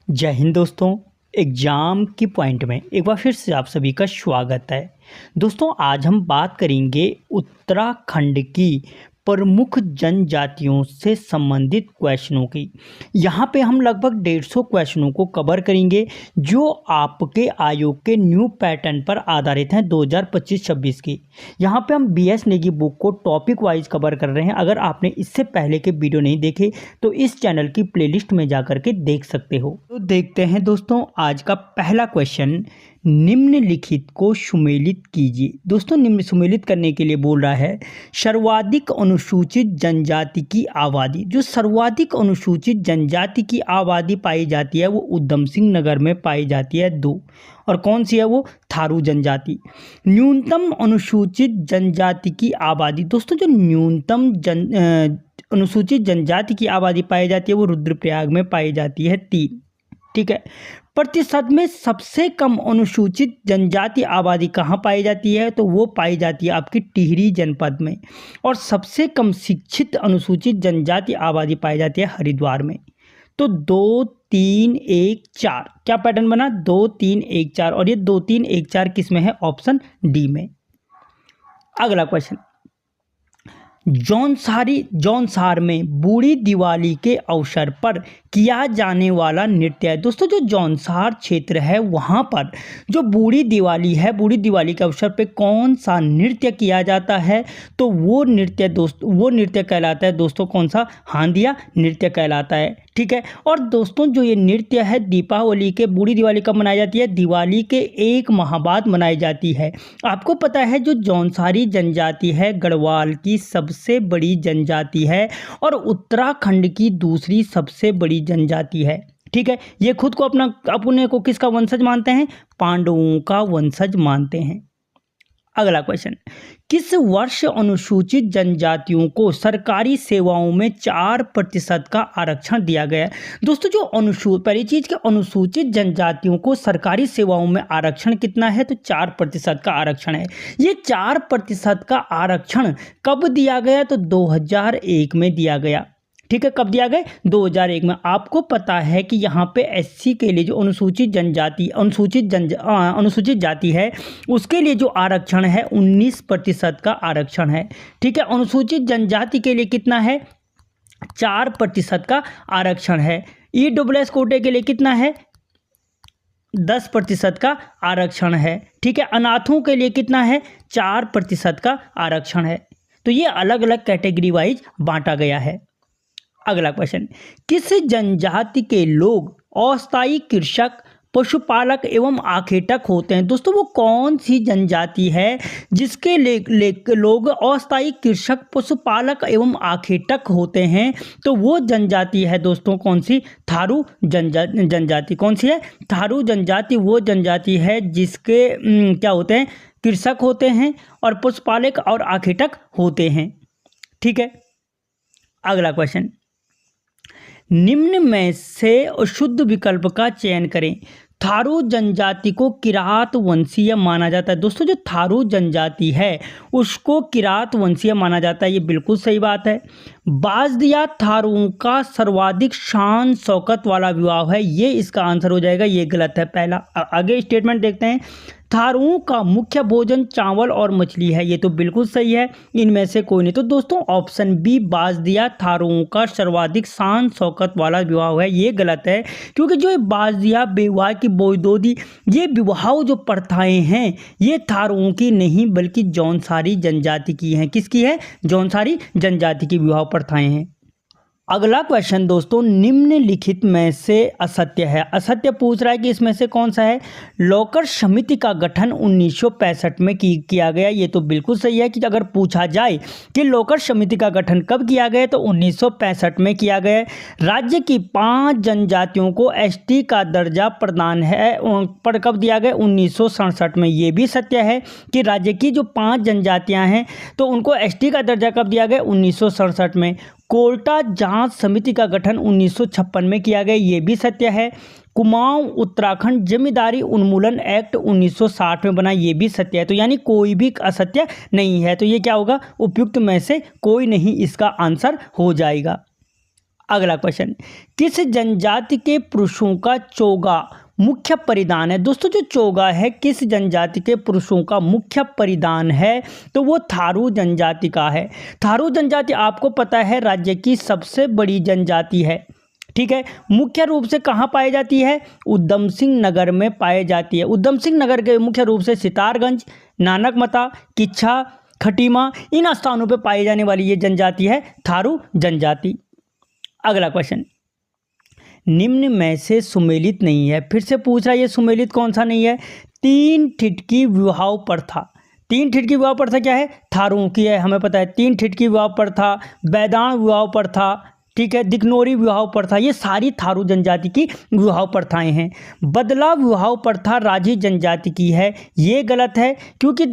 जय हिंद दोस्तों। एग्ज़ाम की पॉइंट में एक बार फिर से आप सभी का स्वागत है। दोस्तों आज हम बात करेंगे उत्तराखंड की प्रमुख जनजातियों से संबंधित क्वेश्चनों की। यहाँ पे हम लगभग 150 क्वेश्चनों को कवर करेंगे जो आपके आयोग के न्यू पैटर्न पर आधारित हैं 2025-26 की। यहाँ पे हम BS नेगी बुक को टॉपिक वाइज कवर कर रहे हैं। अगर आपने इससे पहले के वीडियो नहीं देखे तो इस चैनल की प्लेलिस्ट में जाकर के देख सकते हो। तो देखते हैं दोस्तों आज का पहला क्वेश्चन, निम्नलिखित को सुमेलित कीजिए। दोस्तों निम्न सुमेलित करने के लिए बोल रहा है सर्वाधिक अनुसूचित जनजाति की आबादी। जो सर्वाधिक अनुसूचित जनजाति की आबादी पाई जाती है वो उधम सिंह नगर में पाई जाती है 2। और कौन सी है वो? थारू जनजाति। न्यूनतम अनुसूचित जनजाति की आबादी। दोस्तों जो न्यूनतम अनुसूचित जनजाति की आबादी पाई जाती है वो रुद्रप्रयाग में पाई जाती है 3। ठीक है। प्रतिशत में सबसे कम अनुसूचित जनजाति आबादी कहाँ पाई जाती है? तो वो पाई जाती है आपकी टिहरी जनपद में। और सबसे कम शिक्षित अनुसूचित जनजाति आबादी पाई जाती है हरिद्वार में। तो 2 3 1 4 क्या पैटर्न बना? 2 3 1 4। और ये 2 3 1 4 किस में है? ऑप्शन डी में। अगला क्वेश्चन, जौनसार में बूढ़ी दिवाली के अवसर पर किया जाने वाला नृत्य है। दोस्तों जो जौनसार क्षेत्र है वहाँ पर जो बूढ़ी दिवाली है, बूढ़ी दिवाली के अवसर पे कौन सा नृत्य किया जाता है? तो वो नृत्य कहलाता है दोस्तों कौन सा? हांदिया नृत्य कहलाता है। ठीक है। और दोस्तों जो ये नृत्य है दीपावली के, बूढ़ी दिवाली कब मनाई जाती है? दिवाली के 1 माह बाद मनाई जाती है। आपको पता है जो जौनसारी जनजाति है गढ़वाल की सबसे बड़ी जनजाति है और उत्तराखंड की दूसरी सबसे बड़ी जनजाति है। ठीक है। ये खुद को अपने को किसका वंशज मानते हैं? पांडवों का वंशज मानते हैं। अगला क्वेश्चन, किस वर्ष अनुसूचित जनजातियों को सरकारी सेवाओं में 4% का आरक्षण दिया गया? दोस्तों जो पहली चीज के अनुसूचित जनजातियों को सरकारी सेवाओं में आरक्षण कितना है? तो 4% का आरक्षण है। ये 4% का आरक्षण कब दिया गया? तो 2001 में दिया गया। ठीक है। कब दिया गया? 2001 में। आपको पता है कि यहाँ पे SC के लिए जो अनुसूचित जाति है उसके लिए जो आरक्षण है 19% का आरक्षण है। ठीक है। अनुसूचित जनजाति के लिए कितना है? 4% का आरक्षण है। EWS कोटे के लिए कितना है? 10% का आरक्षण है। ठीक है। अनाथों के लिए कितना है? 4% का आरक्षण है। तो ये अलग अलग कैटेगरी वाइज बांटा गया है। अगला क्वेश्चन, किस जनजाति के लोग अस्थायी कृषक, पशुपालक एवं आखेटक होते हैं? दोस्तों वो कौन सी जनजाति है जिसके लोग अस्थायी कृषक, पशुपालक एवं आखेटक होते हैं? तो वो जनजाति है दोस्तों कौन सी? थारू जनजाति। कौन सी है? थारू जनजाति वो जनजाति है जिसके क्या होते हैं? कृषक होते हैं और पशुपालक और आखेटक होते हैं। ठीक है। अगला क्वेश्चन, निम्न में से अशुद्ध विकल्प का चयन करें। थारू जनजाति को किरात वंशीय माना जाता है। दोस्तों जो थारू जनजाति है उसको किरात वंशीय माना जाता है, ये बिल्कुल सही बात है। बाजदिया थारुओं का सर्वाधिक शान शौकत वाला विवाह है, ये इसका आंसर हो जाएगा। ये गलत है पहला। आगे स्टेटमेंट देखते हैं, थारुओं का मुख्य भोजन चावल और मछली है, ये तो बिल्कुल सही है। इनमें से कोई नहीं। तो दोस्तों ऑप्शन बी बाजदिया थारुओं का सर्वाधिक शान शौकत वाला विवाह है, ये गलत है। क्योंकि जो बाजदिया बेवाह की बोईदोदी ये विवाह जो प्रथाएं हैं ये थारुओं की नहीं बल्कि जौनसारी जनजाति की हैं। किसकी है? जौनसारी जनजाति की विवाह प्रथाएं हैं। अगला क्वेश्चन दोस्तों, निम्नलिखित में से असत्य है। असत्य पूछ रहा है कि इसमें से कौन सा है? लॉकर समिति का गठन 1965 में किया गया, ये तो बिल्कुल सही है। कि अगर पूछा जाए कि लॉकर समिति का गठन कब किया गया तो 1965 में किया गया। राज्य की 5 जनजातियों को ST का दर्जा प्रदान है पर कब दिया गया? 1967 में। ये भी सत्य है कि राज्य की जो 5 जनजातियाँ हैं तो उनको ST का दर्जा कब दिया गया? 1967 में। कोल्टा जांच समिति का गठन 1956 में किया गया, ये भी सत्य है। कुमाऊं उत्तराखंड जमींदारी उन्मूलन एक्ट 1960 में बना, ये भी सत्य है। तो यानी कोई भी असत्य नहीं है। तो ये क्या होगा? उपयुक्त में से कोई नहीं इसका आंसर हो जाएगा। अगला क्वेश्चन, किस जनजाति के पुरुषों का चोगा मुख्य परिधान है? दोस्तों जो चोगा है किस जनजाति के पुरुषों का मुख्य परिधान है? तो वो थारू जनजाति का है। थारू जनजाति आपको पता है राज्य की सबसे बड़ी जनजाति है, ठीक है। मुख्य रूप से कहाँ पाई जाती है? उधम सिंह नगर में पाई जाती है। उधम सिंह नगर के मुख्य रूप से सितारगंज, नानकमता, किच्छा, खटीमा, इन स्थानों पर पाई जाने वाली ये जनजाति है थारू जनजाति। अगला क्वेश्चन, निम्न में से सुमेलित नहीं है। फिर से पूछ रहा है ये सुमेलित कौन सा नहीं है? तीन ठिठकी विवाह प्रथा। तीन ठिठकी विवाह प्रथा क्या है? थारुओं की है, हमें पता है। तीन ठिठकी विवाह प्रथा, बैदाण विवाह प्रथा, ठीक है, दिकनोरी विवाह प्रथा, ये सारी थारू जनजाति की विवाह प्रथाएं हैं। बदला विवाह प्रथा राजी जनजाति की है, ये गलत है क्योंकि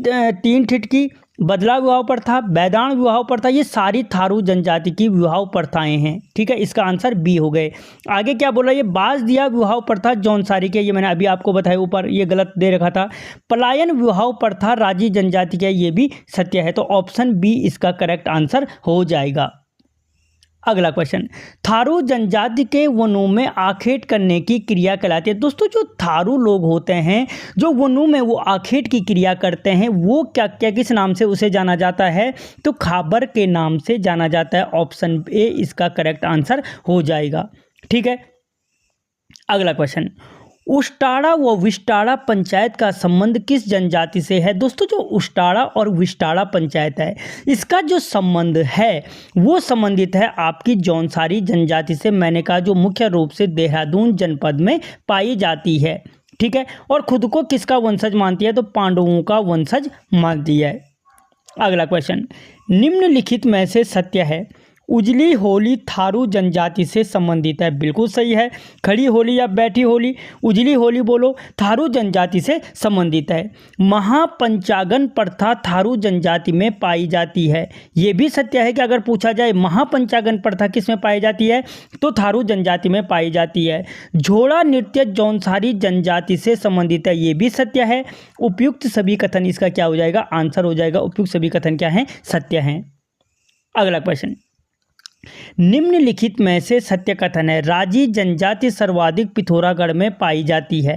तीन ठिठकी, बदला विवाह प्रथा, बैदाण विवाह प्रथा, ये सारी थारू जनजाति की विवाह प्रथाएं हैं, ठीक है। इसका आंसर बी हो गए। आगे क्या बोला? ये बाज दिया विवाह प्रथा जौनसारी के, ये मैंने अभी आपको बताया ऊपर, ये गलत दे रखा था। पलायन विवाह प्रथा राजी जनजाति का, ये भी सत्य है। तो ऑप्शन बी इसका करेक्ट आंसर हो जाएगा। अगला क्वेश्चन, थारू जनजाति के वनों में आखेट करने की क्रिया कहलाती है। दोस्तों जो थारू लोग होते हैं जो वनों में वो आखेट की क्रिया करते हैं, वो क्या क्या किस नाम से उसे जाना जाता है? तो खाबर के नाम से जाना जाता है। ऑप्शन ए इसका करेक्ट आंसर हो जाएगा, ठीक है। अगला क्वेश्चन, उष्टाड़ा व विष्टाड़ा पंचायत का संबंध किस जनजाति से है? दोस्तों जो उष्टाड़ा और विष्टाड़ा पंचायत है, इसका जो संबंध है वो संबंधित है आपकी जौनसारी जनजाति से। मैंने कहा जो मुख्य रूप से देहरादून जनपद में पाई जाती है, ठीक है। और खुद को किसका वंशज मानती है? तो पांडवों का वंशज मानती है। अगला क्वेश्चन, निम्नलिखित में से सत्य है? उजली होली थारू जनजाति से संबंधित है। बिल्कुल सही है। खड़ी होली या बैठी होली, उजली होली बोलो, थारू जनजाति से संबंधित है। महापंचागन प्रथा थारू जनजाति में पाई जाती है, ये भी सत्य है कि अगर पूछा जाए महापंचागन प्रथा किस में पाई जाती है तो थारू जनजाति में पाई जाती है। झोड़ा नृत्य जौनसारी जनजाति से संबंधित है, ये भी सत्य है। उपयुक्त सभी कथन इसका क्या हो जाएगा? आंसर हो जाएगा। उपयुक्त सभी कथन क्या हैं? सत्य हैं। अगला क्वेश्चन, निम्नलिखित में से सत्य कथन है? राजी जनजाति सर्वाधिक पिथौरागढ़ में पाई जाती है,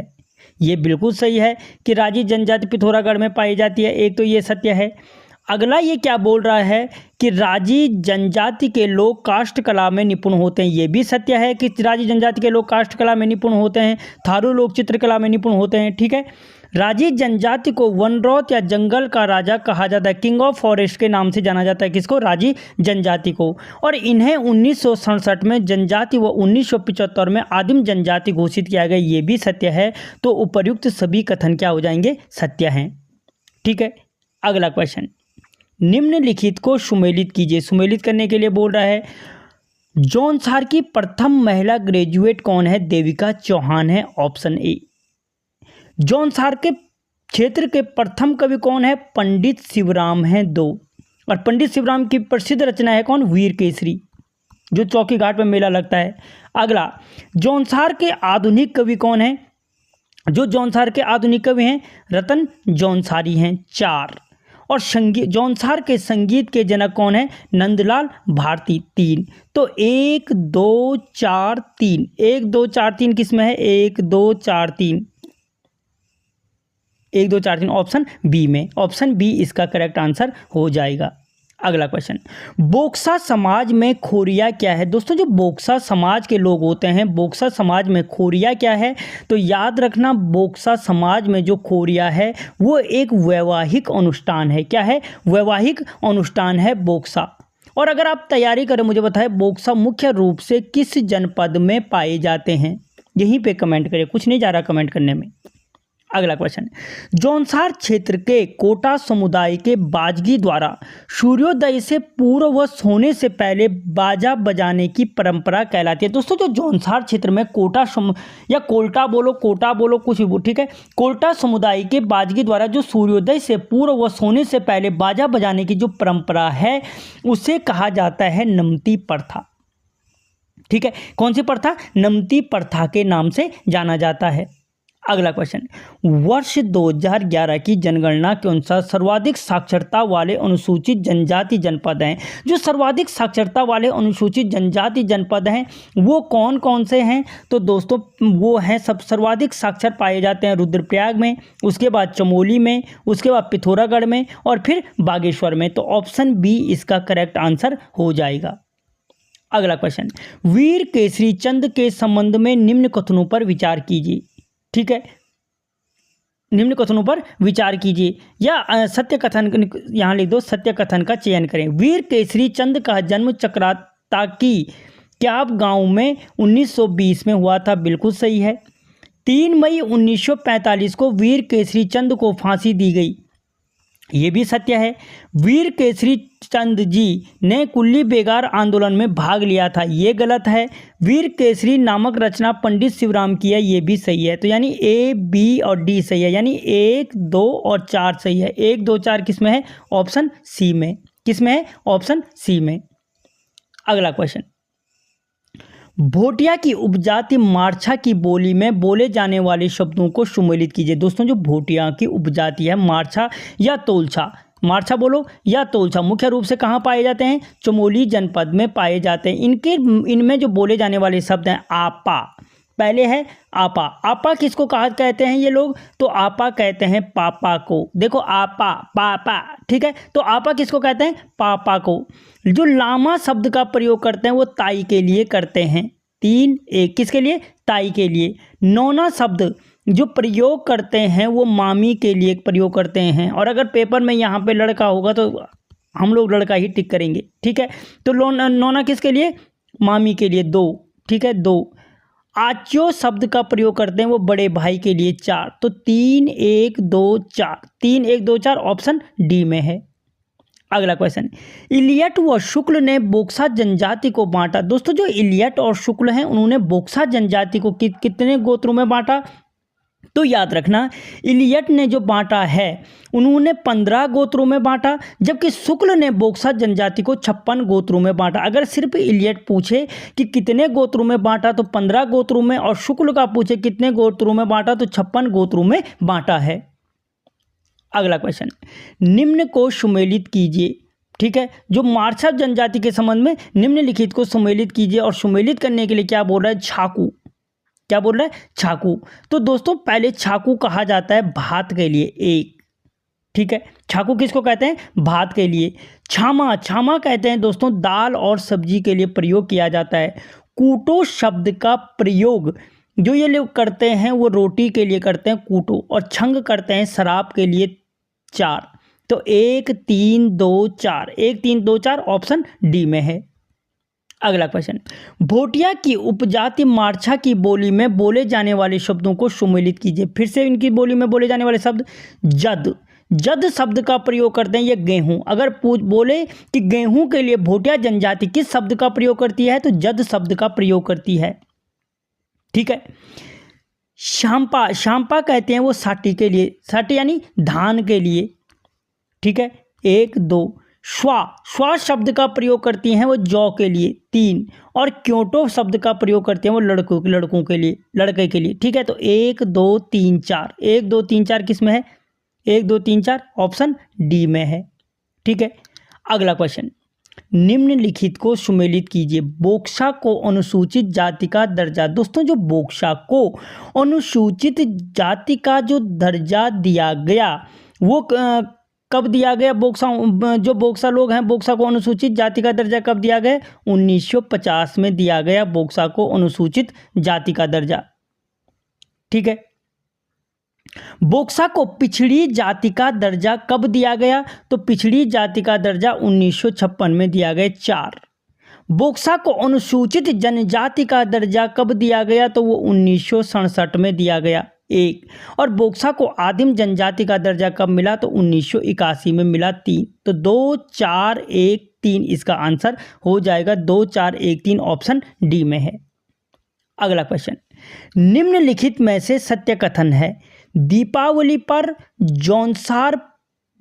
ये बिल्कुल सही है कि राजी जनजाति पिथौरागढ़ में पाई जाती है, एक तो ये सत्य है। अगला ये क्या बोल रहा है कि राजी जनजाति के लोग काष्ठ कला में निपुण होते हैं, ये भी सत्य है कि राजी जनजाति के लोग काष्ठ कला में निपुण होते हैं। थारू लोग चित्रकला में निपुण होते हैं, ठीक है। राजी जनजाति को वनरौत या जंगल का राजा कहा जाता है, किंग ऑफ फॉरेस्ट के नाम से जाना जाता है किसको? राजी जनजाति को। और इन्हें 1967 में जनजाति व 1975 में आदिम जनजाति घोषित किया गया, ये भी सत्य है। तो उपर्युक्त सभी कथन क्या हो जाएंगे? सत्य हैं, ठीक है। अगला क्वेश्चन, निम्नलिखित को सुमेलित कीजिए। सुमेलित करने के लिए बोल रहा है जौनसार की प्रथम महिला ग्रेजुएट कौन है? देविका चौहान है, ऑप्शन ए। जौनसार के क्षेत्र के प्रथम कवि कौन है? पंडित शिवराम हैं, 2। और पंडित शिवराम की प्रसिद्ध रचना है कौन? वीर केसरी, जो चौकी घाट पर मेला लगता है। अगला, जौनसार के आधुनिक कवि कौन है? जो जौनसार के आधुनिक कवि हैं रतन जौनसारी हैं, 4। और संगीत, जौनसार के संगीत के जनक कौन है? नंदलाल भारती, 3। तो 1 2 4 3, 1 2 4 3 किस में है? 1 2 4 3, 1 2 4 3 ऑप्शन बी में। ऑप्शन बी इसका करेक्ट आंसर हो जाएगा। अगला क्वेश्चन, बोक्सा समाज में खोरिया क्या है? दोस्तों जो बोक्सा समाज के लोग होते हैं, बोक्सा समाज में खोरिया क्या है? तो याद रखना, बोक्सा समाज में जो खोरिया है वो एक वैवाहिक अनुष्ठान है। क्या है? वैवाहिक अनुष्ठान है बोक्सा। और अगर आप तैयारी करें, मुझे बताएं बोक्सा मुख्य रूप से किस जनपद में पाए जाते हैं? यहीं पे कमेंट करें, कुछ नहीं जा रहा कमेंट करने में। अगला क्वेश्चन, जौनसार क्षेत्र के कोटा समुदाय के बाजगी द्वारा सूर्योदय से पूर्व व सोने से पहले बाजा बजाने की परंपरा कहलाती है। दोस्तों जो जौनसार क्षेत्र में कोटा या कोल्टा बोलो, कोटा बोलो, कुछ भी, ठीक है, कोल्टा समुदाय के बाजगी द्वारा जो सूर्योदय से पूर्व व सोने से पहले बाजा बजाने की जो परंपरा है उसे कहा जाता है नमती प्रथा, ठीक है। कौन सी प्रथा? नमती प्रथा के नाम से जाना जाता है। अगला क्वेश्चन, वर्ष 2011 की जनगणना के अनुसार सर्वाधिक साक्षरता वाले अनुसूचित जनजाति जनपद हैं। जो सर्वाधिक साक्षरता वाले अनुसूचित जनजाति जनपद हैं वो कौन कौन से हैं? तो दोस्तों वो हैं, सब सर्वाधिक साक्षर पाए जाते हैं रुद्रप्रयाग में, उसके बाद चमोली में, उसके बाद पिथौरागढ़ में और फिर बागेश्वर में। तो ऑप्शन बी इसका करेक्ट आंसर हो जाएगा। अगला क्वेश्चन, वीर केसरी चंद के संबंध में निम्न कथनों पर विचार कीजिए। ठीक है, निम्न कथनों पर विचार कीजिए या सत्य कथन, यहाँ लिख दो सत्य कथन का चयन करें। वीर केसरी चंद का जन्म चक्राता की क्याब गांव में 1920 में हुआ था, बिल्कुल सही है। 3 मई 1945 को वीर केसरी चंद को फांसी दी गई, ये भी सत्य है। वीर केसरी चंद जी ने कुल्ली बेगार आंदोलन में भाग लिया था, ये गलत है। वीर केसरी नामक रचना पंडित शिवराम की है, ये भी सही है। तो यानी ए, बी और डी सही है, यानी 1, 2 और 4 सही है। 1, 2, 4 किस में है? ऑप्शन सी में। किस में है? ऑप्शन सी में। अगला क्वेश्चन, भोटिया की उपजाति मारछा की बोली में बोले जाने वाले शब्दों को सुमेलित कीजिए। दोस्तों जो भोटिया की उपजाति है मारछा या तोलछा, मारछा बोलो या तोलछा, मुख्य रूप से कहाँ पाए जाते हैं? चमोली जनपद में पाए जाते हैं। इनमें जो बोले जाने वाले शब्द हैं आपा, पहले है आपा। आपा किसको कहा कहते हैं ये लोग? तो आपा कहते हैं पापा को। देखो आपा, पापा, ठीक है। तो आपा किसको कहते हैं? पापा को। जो लामा शब्द का प्रयोग करते हैं वो ताई के लिए करते हैं। 3, 1 किसके लिए? ताई के लिए। नौना शब्द जो प्रयोग करते हैं वो मामी के लिए प्रयोग करते हैं। और अगर पेपर में यहाँ पे लड़का होगा तो हम लोग लड़का ही टिक करेंगे, ठीक है। तो नौना किसके लिए? मामी के लिए। 2, ठीक है, 2। आच्यो शब्द का प्रयोग करते हैं वो बड़े भाई के लिए। 4, तो 3, 1, 2, 4, 3, 1, 2, 4 ऑप्शन डी में है। अगला क्वेश्चन, इलियट व शुक्ल ने बोक्सा जनजाति को बांटा। दोस्तों जो इलियट और शुक्ल हैं उन्होंने बोक्सा जनजाति को कितने गोत्रों में बांटा? तो याद रखना, इलियट ने जो बांटा है उन्होंने 15 गोत्रों में बांटा, जबकि शुक्ल ने बोक्सा जनजाति को 56 गोत्रों में बांटा। अगर सिर्फ इलियट पूछे कि कितने गोत्रों में बांटा तो 15 गोत्रों में, और शुक्ल का पूछे कितने गोत्रों में बांटा तो 56 गोत्रों में बांटा है। अगला क्वेश्चन, निम्न को सुमेलित कीजिए। ठीक है, जो मारछा जनजाति के संबंध में निम्नलिखित को सुमेलित कीजिए। और सुमेलित करने के लिए क्या बोल रहा है? छाकू। क्या बोल रहा है? छाकू। तो दोस्तों पहले छाकू कहा जाता है भात के लिए, 1, ठीक है। छाकू किसको कहते हैं? भात के लिए। छामा, छामा कहते हैं दोस्तों दाल और सब्जी के लिए प्रयोग किया जाता है। कूटो शब्द का प्रयोग जो ये लोग करते हैं वो रोटी के लिए करते हैं, कूटो। और छंग करते हैं शराब के लिए। 4, तो 1, 3, 2, 4, 1, 3, 2, 4 ऑप्शन डी में है। अगला क्वेश्चन, भोटिया की उपजाति मारछा की बोली में बोले जाने वाले शब्दों को सुमेलित कीजिए। फिर से इनकी बोली में बोले जाने वाले शब्द, जद। जद शब्द का प्रयोग करते हैं ये गेहूं। अगर बोले कि गेहूं के लिए भोटिया जनजाति किस शब्द का प्रयोग करती है तो जद शब्द का प्रयोग करती है, ठीक है। शांपा, शांपा कहते हैं वो साटी के लिए, साटी यानी धान के लिए, ठीक है। 1, 2। श्वा, श्वा शब्द का प्रयोग करती हैं वो जौ के लिए। 3, और क्योटो शब्द का प्रयोग करते हैं वो लड़कों के लिए, लड़के के लिए, ठीक है। तो 1, 2, 3, 4, 1, 2, 3, 4 किस में है? 1, 2, 3, 4 ऑप्शन डी में है, ठीक है। अगला क्वेश्चन, निम्नलिखित को सुमेलित कीजिए। बोक्सा को अनुसूचित जाति का दर्जा। दोस्तों जो बोक्सा को अनुसूचित जाति का जो दर्जा दिया गया वो कब दिया गया? जो बोक्सा लोग हैं, बोक्सा को अनुसूचित जाति का दर्जा कब दिया गया? 1950 में दिया गया बोक्सा को अनुसूचित जाति का दर्जा, ठीक है। बोक्सा को पिछड़ी जाति का दर्जा कब दिया गया? तो पिछड़ी जाति का दर्जा 1956 में दिया गया। 4, बोक्सा को अनुसूचित जनजाति का दर्जा कब दिया गया? तो वो 1967 में दिया गया। 1, और बोक्सा को आदिम जनजाति का दर्जा कब मिला? तो 1981 में मिला। 3, तो 2, 4, 1, 3 इसका आंसर हो जाएगा। 2, 4, 1, 3 ऑप्शन डी में है। अगला क्वेश्चन, निम्नलिखित में से सत्य कथन है। दीपावली पर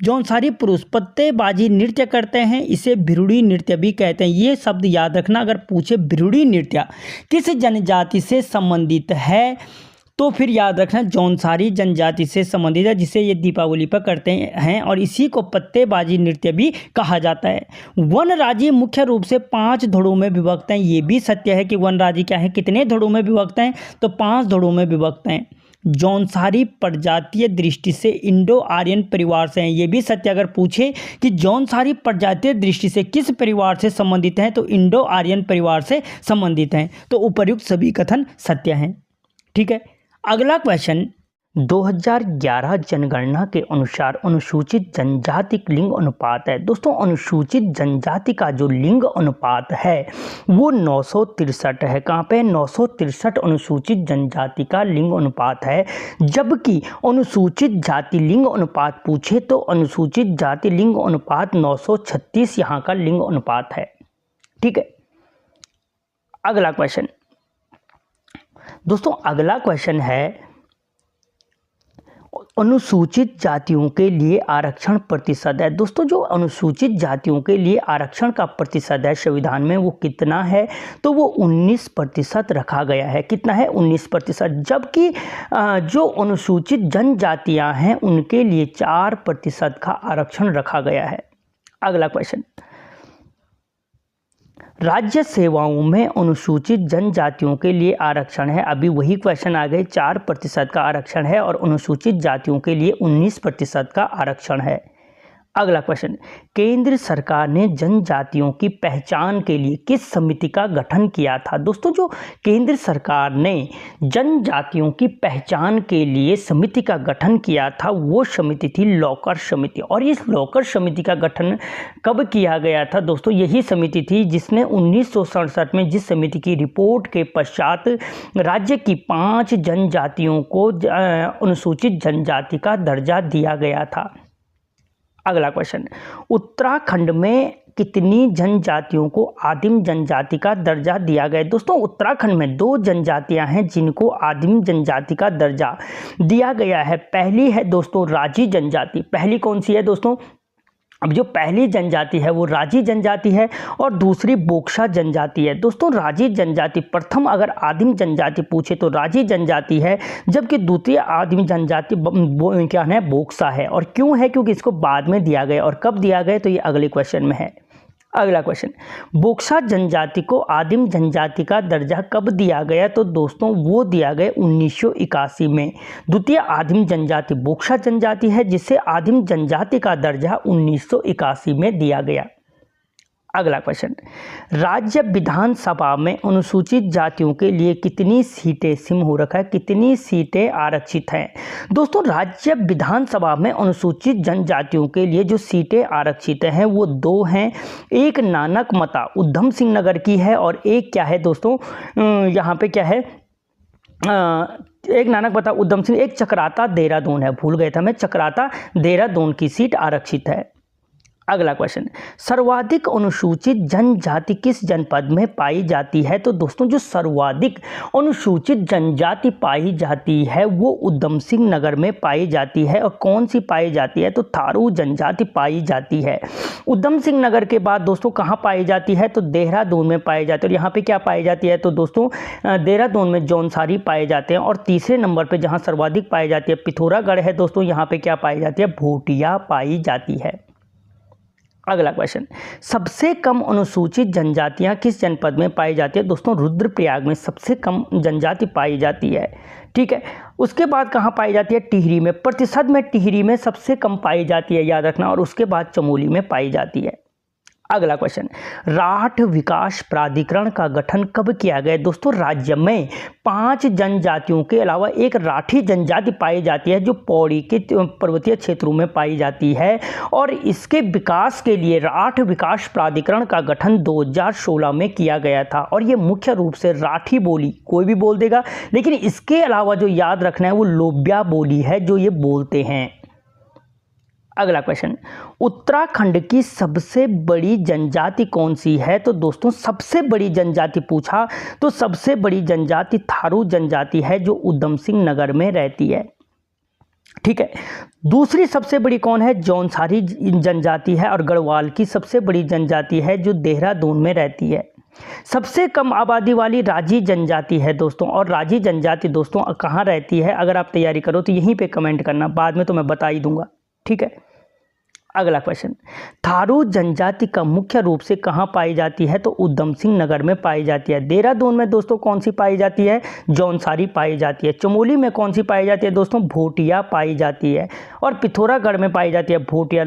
जौनसारी पुरुष पत्तेबाजी नृत्य करते हैं, इसे भिरुड़ी नृत्य भी कहते हैं। ये शब्द याद रखना, अगर पूछे भिरुड़ी नृत्य किस जनजाति से संबंधित है तो फिर याद रखना जौनसारी जनजाति से संबंधित है, जिसे ये दीपावली पर करते हैं और इसी को पत्तेबाजी नृत्य भी कहा जाता है। वन राज्य मुख्य रूप से 5 धड़ों में विभक्त हैं। ये भी सत्य है कि वन राज्य क्या है, कितने धड़ों में विभक्त हैं, तो 5 धड़ों में विभक्त हैं। जौनसारी प्रजातीय दृष्टि से इंडो आर्यन परिवार से हैं। ये भी सत्य, अगर पूछे कि जौनसारी प्रजातीय दृष्टि से किस परिवार से संबंधित हैं, तो इंडो आर्यन परिवार से संबंधित हैं। तो उपर्युक्त सभी कथन सत्य हैं। ठीक है, अगला क्वेश्चन, 2011 जनगणना के अनुसार अनुसूचित जनजाति लिंग अनुपात है। दोस्तों, अनुसूचित जनजाति का जो लिंग अनुपात है वो 963 है। कहाँ पे? 963 अनुसूचित जनजाति का लिंग अनुपात है। जबकि अनुसूचित जाति लिंग अनुपात पूछे तो अनुसूचित जाति लिंग अनुपात 936 यहाँ का लिंग अनुपात है। ठीक है, अगला क्वेश्चन दोस्तों, अगला क्वेश्चन है अनुसूचित जातियों के लिए आरक्षण प्रतिशत है। दोस्तों, जो अनुसूचित जातियों के लिए आरक्षण का प्रतिशत है संविधान में वो कितना है, तो वो 19% रखा गया है। कितना है? 19%। जबकि जो अनुसूचित जनजातियां हैं उनके लिए 4% का आरक्षण रखा गया है। अगला क्वेश्चन, राज्य सेवाओं में अनुसूचित जनजातियों के लिए आरक्षण है। अभी वही क्वेश्चन आ गए, 4% का आरक्षण है और अनुसूचित जातियों के लिए 19% का आरक्षण है। अगला क्वेश्चन, केंद्र सरकार ने जनजातियों की पहचान के लिए किस समिति का गठन किया था? दोस्तों, जो केंद्र सरकार ने जनजातियों की पहचान के लिए समिति का गठन किया था वो समिति थी लॉकर समिति। और इस लॉकर समिति का गठन कब किया गया था? दोस्तों, यही समिति थी जिसने 1967 में जिस समिति की रिपोर्ट के पश्चात राज्य की 5 जनजातियों को अनुसूचित जनजाति का दर्जा दिया गया था। अगला क्वेश्चन, उत्तराखंड में कितनी जनजातियों को आदिम जनजाति का दर्जा दिया गया? दोस्तों, उत्तराखंड में 2 जनजातियां हैं जिनको आदिम जनजाति का दर्जा दिया गया है। पहली है दोस्तों राजी जनजाति। पहली कौन सी है दोस्तों? अब जो पहली जनजाति है वो राजी जनजाति है और दूसरी बोक्सा जनजाति है। दोस्तों, राजी जनजाति प्रथम अगर आदिम जनजाति पूछे तो राजी जनजाति है, जबकि द्वितीय आदिम जनजाति क्या है? बोक्सा है। और क्यों है? क्योंकि इसको बाद में दिया गया। और कब दिया गया तो ये अगले क्वेश्चन में है। अगला क्वेश्चन, बोक्सा जनजाति को आदिम जनजाति का दर्जा कब दिया गया? तो दोस्तों वो दिया गया 1981 में। द्वितीय आदिम जनजाति बोक्सा जनजाति है जिसे आदिम जनजाति का दर्जा 1981 में दिया गया। अगला क्वेश्चन, राज्य विधानसभा में अनुसूचित जातियों के लिए कितनी सीटें सिम हो रखा है, कितनी सीटें आरक्षित हैं? दोस्तों, राज्य विधानसभा में अनुसूचित जनजातियों के लिए जो सीटें आरक्षित हैं वो 2 हैं। एक नानकमता उधम सिंह नगर की है और एक क्या है दोस्तों, यहाँ पे क्या है, एक नानकमता उधम सिंह, एक चक्राता देहरादून है। भूल गया था मैं, चक्राता देहरादून की सीट आरक्षित है। अगला क्वेश्चन, सर्वाधिक अनुसूचित जनजाति किस जनपद में पाई जाती है? तो दोस्तों, जो सर्वाधिक अनुसूचित जनजाति पाई जाती है वो उधम सिंह नगर में पाई जाती है। और कौन सी पाई जाती है? तो थारू जनजाति पाई जाती है। उधम सिंह नगर के बाद दोस्तों कहाँ पाई जाती है? तो देहरादून में पाई जाती है। और यहाँ पे क्या पाई जाती है? तो दोस्तों देहरादून में जौनसारी पाए जाते हैं। और तीसरे नंबर पर जहाँ सर्वाधिक पाई जाती है पिथौरागढ़ है। दोस्तों, यहाँ पे क्या पाई जाती है? भोटिया पाई जाती है। अगला क्वेश्चन, सबसे कम अनुसूचित जनजातियां किस जनपद में पाई जाती है? दोस्तों, रुद्रप्रयाग में सबसे कम जनजाति पाई जाती है। ठीक है, उसके बाद कहाँ पाई जाती है? टिहरी में। प्रतिशत में टिहरी में सबसे कम पाई जाती है, याद रखना। और उसके बाद चमोली में पाई जाती है। अगला क्वेश्चन, राठ विकास प्राधिकरण का गठन कब किया गया? दोस्तों, राज्य में 5 जनजातियों के अलावा एक राठी जनजाति पाई जाती है जो पौड़ी के पर्वतीय क्षेत्रों में पाई जाती है। और इसके विकास के लिए राठ विकास प्राधिकरण का गठन 2016 में किया गया था। और ये मुख्य रूप से राठी बोली कोई भी बोल देगा, लेकिन इसके अलावा जो याद रखना है वो लोबिया बोली है जो ये बोलते हैं। अगला क्वेश्चन, उत्तराखंड की सबसे बड़ी जनजाति कौन सी है? तो दोस्तों, सबसे बड़ी जनजाति पूछा तो सबसे बड़ी जनजाति थारू जनजाति है जो उधम सिंह नगर में रहती है। ठीक है, दूसरी सबसे बड़ी कौन है? जौनसारी जनजाति है। और गढ़वाल की सबसे बड़ी जनजाति है जो देहरादून में रहती है। सबसे कम आबादी वाली राजी जनजाति है दोस्तों, और राजी जनजाति दोस्तों कहाँ रहती है? अगर आप तैयारी करो तो यहीं पे कमेंट करना, बाद में तो मैं बता ही दूंगा, ठीक है। अगला क्वेश्चन, थारू जनजाति का मुख्य रूप से कहाँ पाई जाती है? तो उधम सिंह नगर में पाई जाती है। देहरादून में दोस्तों कौन सी पाई जाती है? जौनसारी पाई जाती है। चमोली में कौन सी पाई जाती है दोस्तों? भोटिया पाई जाती है। और पिथौरागढ़ में पाई जाती है भोटिया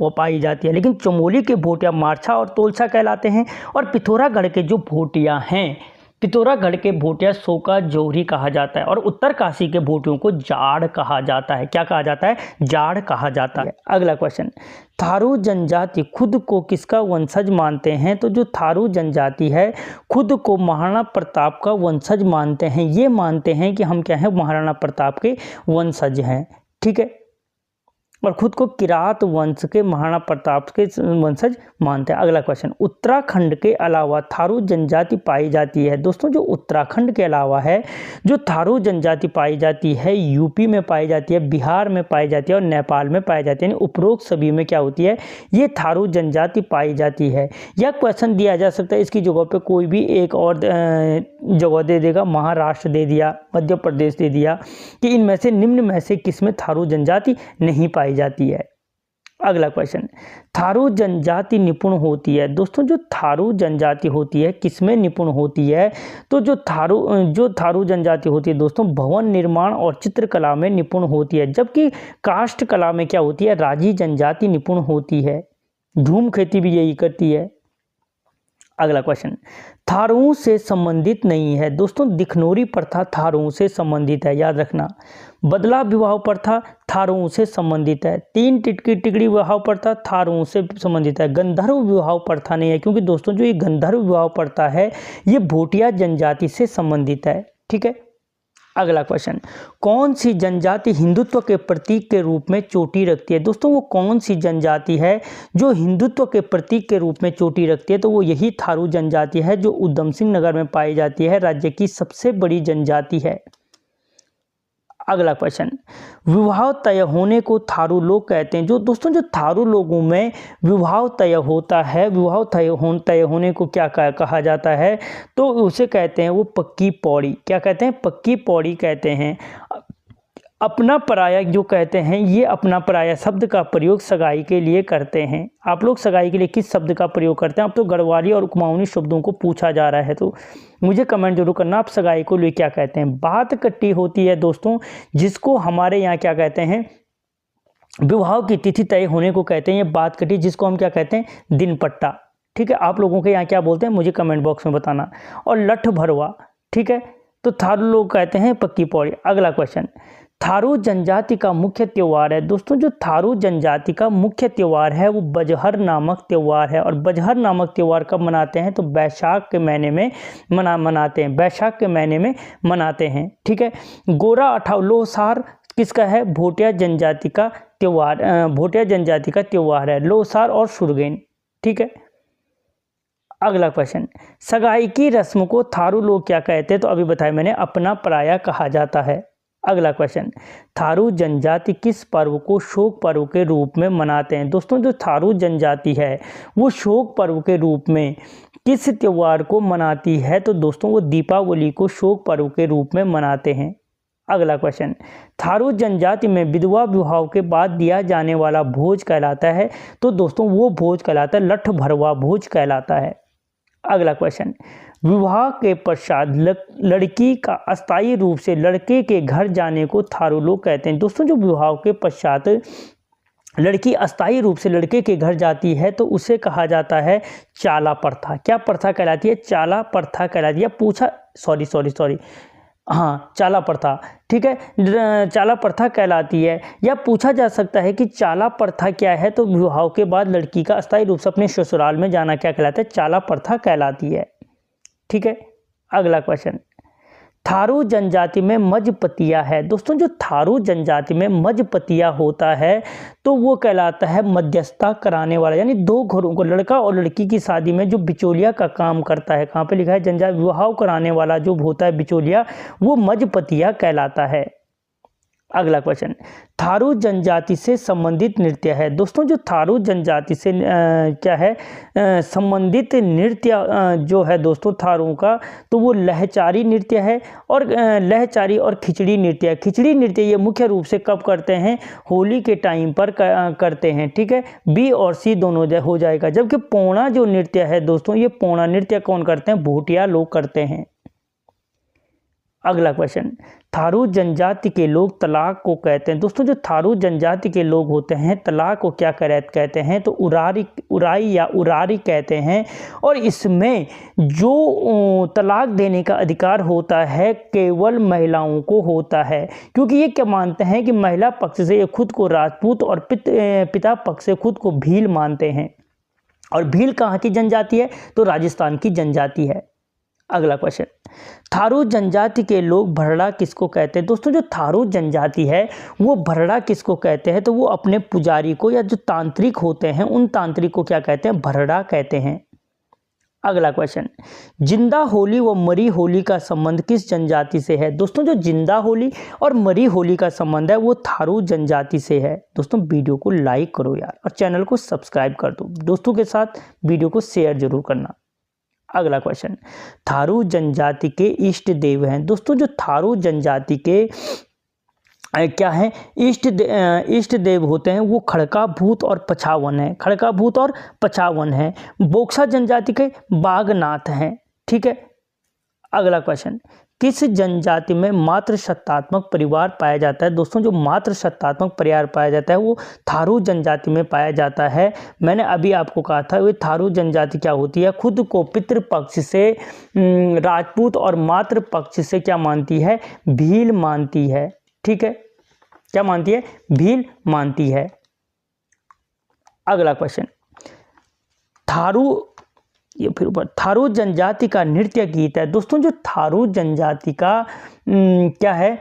पाई जाती है। लेकिन चमोली के भोटिया मारछा और तोलछा कहलाते हैं, और पिथौरागढ़ के जो भोटिया हैं, पिथौरागढ़ के भोटिया सोका जोहरी कहा जाता है, और उत्तरकाशी के भोटियों को जाड़ कहा जाता है। क्या कहा जाता है? जाड़ कहा जाता है। अगला क्वेश्चन, थारू जनजाति खुद को किसका वंशज मानते हैं? तो जो थारू जनजाति है खुद को महाराणा प्रताप का वंशज मानते हैं। ये मानते हैं कि हम क्या हैं? महाराणा प्रताप के वंशज हैं, ठीक है। और खुद को किरात वंश के महाराणा प्रताप के वंशज मानते हैं। अगला क्वेश्चन, उत्तराखंड के अलावा थारू जनजाति पाई जाती है। दोस्तों जो उत्तराखंड के अलावा है, जो थारू जनजाति पाई जाती है, यूपी में पाई जाती है, बिहार में पाई जाती है और नेपाल में पाई जाती है। यानी उपरोक्त सभी में क्या होती है? ये थारू जनजाति पाई जाती है। यह क्वेश्चन दिया जा सकता है, इसकी जगह पे कोई भी एक और जगह दे देगा, महाराष्ट्र दे दिया, मध्य प्रदेश दे दिया, कि इनमें से निम्न में से किसमें थारू जनजाति नहीं पाई जाती है। अगला क्वेश्चन, थारू जनजाति निपुण होती है। दोस्तों जो थारू जनजाति होती है किसमें निपुण होती है? तो जो थारू जनजाति होती है दोस्तों, भवन निर्माण और चित्रकला में निपुण होती है। जबकि काष्ठ कला में क्या होती है? राजी जनजाति निपुण होती है। झूम खेती भी यही करती है। अगला क्वेश्चन, थारुओं से संबंधित नहीं है। दोस्तों दिखनौरी प्रथा थारुओं से संबंधित है, याद रखना। बदला विवाह प्रथा थारुओं से संबंधित है। तीन टिकड़ी विवाह प्रथा थारुओं से संबंधित है। गंधर्व विवाह प्रथा नहीं है, क्योंकि दोस्तों जो ये गंधर्व विवाह प्रथा है ये भोटिया जनजाति से संबंधित है, ठीक है। अगला क्वेश्चन, कौन सी जनजाति हिंदुत्व के प्रतीक के रूप में चोटी रखती है? दोस्तों वो कौन सी जनजाति है जो हिंदुत्व के प्रतीक के रूप में चोटी रखती है? तो वो यही थारू जनजाति है, जो उधम सिंह नगर में पाई जाती है, राज्य की सबसे बड़ी जनजाति है। अगला क्वेश्चन, विवाह तय होने को थारू लोग कहते हैं। जो दोस्तों जो थारू लोगों में विवाह तय होता है, विवाह तय होने को क्या कहा जाता है? तो उसे कहते हैं वो पक्की पौड़ी। क्या कहते हैं? पक्की पौड़ी कहते हैं। अपना पराया जो कहते हैं, ये अपना पराया शब्द का प्रयोग सगाई के लिए करते हैं। आप लोग सगाई के लिए किस शब्द का प्रयोग करते हैं? अब तो गढ़वाली और कुमाऊनी शब्दों को पूछा जा रहा है, तो मुझे कमेंट जरूर करना, आप सगाई को लिए क्या कहते हैं। बात कट्टी होती है दोस्तों, जिसको हमारे यहाँ क्या कहते हैं? विवाह की तिथि तय होने को कहते हैं ये बात कट्टी, जिसको हम क्या कहते हैं? दिन पट्टा, ठीक है। आप लोगों के यहाँ क्या बोलते हैं मुझे कमेंट बॉक्स में बताना। और लठ भरवा, ठीक है। तो थारू लोग कहते हैं पक्की पौड़ी। अगला क्वेश्चन, थारू जनजाति का मुख्य त्यौहार है। दोस्तों जो थारू जनजाति का मुख्य त्यौहार है वो बजहर नामक त्यौहार है। और बजहर नामक त्यौहार कब मनाते हैं? तो बैसाख के महीने में मनाते हैं, बैसाख के महीने में मनाते हैं, ठीक है। गोरा अठाव लोसार किसका है? भोटिया जनजाति का त्यौहार, भोटिया जनजाति का त्यौहार है, लोसार और सुरगेन, ठीक है। अगला क्वेश्चन, सगाई की रस्म को थारू लोग क्या कहते हैं? तो अभी बताया मैंने, अपना पराया कहा जाता है। अगला क्वेश्चन, थारू जनजाति किस पर्व को शोक पर्व के रूप में मनाते हैं? दोस्तों जो थारू जनजाति है वो शोक पर्व के रूप में किस त्यौहार को मनाती है? तो दोस्तों वो दीपावली को शोक पर्व के रूप में मनाते हैं। अगला क्वेश्चन, थारू जनजाति में विधवा विवाह के बाद दिया जाने वाला भोज कहलाता है। तो दोस्तों वो भोज कहलाता है लठ भरवा भोज कहलाता है। अगला क्वेश्चन, विवाह के पश्चात लड़की का अस्थायी रूप से लड़के के घर जाने को थारू लोग कहते हैं। दोस्तों जो विवाह के पश्चात लड़की अस्थायी रूप से लड़के के घर जाती है तो उसे कहा जाता है चाला प्रथा। क्या प्रथा कहलाती है? चाला प्रथा कहलाती है। पूछा सॉरी हाँ चाला प्रथा, ठीक है, चाला प्रथा कहलाती है। या पूछा जा सकता है कि चाला प्रथा क्या है? तो विवाह के बाद लड़की का अस्थायी रूप से अपने ससुराल में जाना क्या कहलाता है? चाला प्रथा कहलाती है, ठीक है। अगला क्वेश्चन, थारू जनजाति में मजपतिया है। दोस्तों जो थारू जनजाति में मजपतिया होता है तो वो कहलाता है मध्यस्थता कराने वाला, यानी दो घरों को, लड़का और लड़की की शादी में जो बिचौलिया का काम करता है। कहाँ पे लिखा है? जनजाति विवाह कराने वाला जो होता है बिचौलिया, वो मजपतिया कहलाता है। अगला क्वेश्चन, थारू जनजाति से संबंधित नृत्य है। दोस्तों जो थारू जनजाति से क्या है संबंधित नृत्य जो है दोस्तों थारू का, तो वो लहचारी नृत्य है। और लहचारी और खिचड़ी नृत्य है। खिचड़ी नृत्य ये मुख्य रूप से कब करते हैं, होली के टाइम पर करते हैं। ठीक है, बी और सी दोनों हो जाएगा। जबकि पोणा जो नृत्य है दोस्तों, ये पोणा नृत्य कौन करते हैं, भूटिया लोग करते हैं। अगला क्वेश्चन, थारू जनजाति के लोग तलाक को कहते हैं। दोस्तों जो थारू जनजाति के लोग होते हैं तलाक को क्या कहते हैं, तो उराई या उरारी कहते हैं। और इसमें जो तलाक देने का अधिकार होता है केवल महिलाओं को होता है, क्योंकि ये क्या मानते हैं कि महिला पक्ष से ये खुद को राजपूत और पिता पक्ष से खुद को भील मानते हैं। और भील कहाँ की जनजाति है, तो राजस्थान की जनजाति है। अगला क्वेश्चन, थारू जनजाति के लोग भरड़ा किसको कहते हैं। दोस्तों जो थारू जनजाति है वो भरड़ा किसको कहते हैं, तो वो अपने पुजारी को या जो तांत्रिक होते हैं उन तांत्रिक को क्या कहते हैं, भरड़ा कहते हैं। अगला क्वेश्चन, जिंदा होली व मरी होली का संबंध किस जनजाति से है। दोस्तों जो जिंदा होली और मरी होली का संबंध है वो थारू जनजाति से है। दोस्तों वीडियो को लाइक करो यार, और चैनल को सब्सक्राइब कर दो। दोस्तों के साथ वीडियो को शेयर जरूर करना। अगला क्वेश्चन, थारू जनजाति के इष्ट देव हैं। दोस्तों जो थारू जनजाति के क्या है इष्ट देव होते हैं वो खड़का भूत और पछावन है। खड़का भूत और पछावन है। बोक्सा जनजाति के बागनाथ हैं। ठीक है। अगला क्वेश्चन, किस जनजाति में मातृसत्तात्मक परिवार पाया जाता है। दोस्तों जो मातृसत्तात्मक परिवार पाया जाता है वो थारू जनजाति में पाया जाता है। मैंने अभी आपको कहा था वो थारू जनजाति क्या होती है, खुद को पितृपक्ष से राजपूत और मातृपक्ष से क्या मानती है, भील मानती है। ठीक है, क्या मानती है, भील मानती है। अगला क्वेश्चन, थारू जनजाति का नृत्य गीत है। दोस्तों जो थारू जनजाति का क्या है,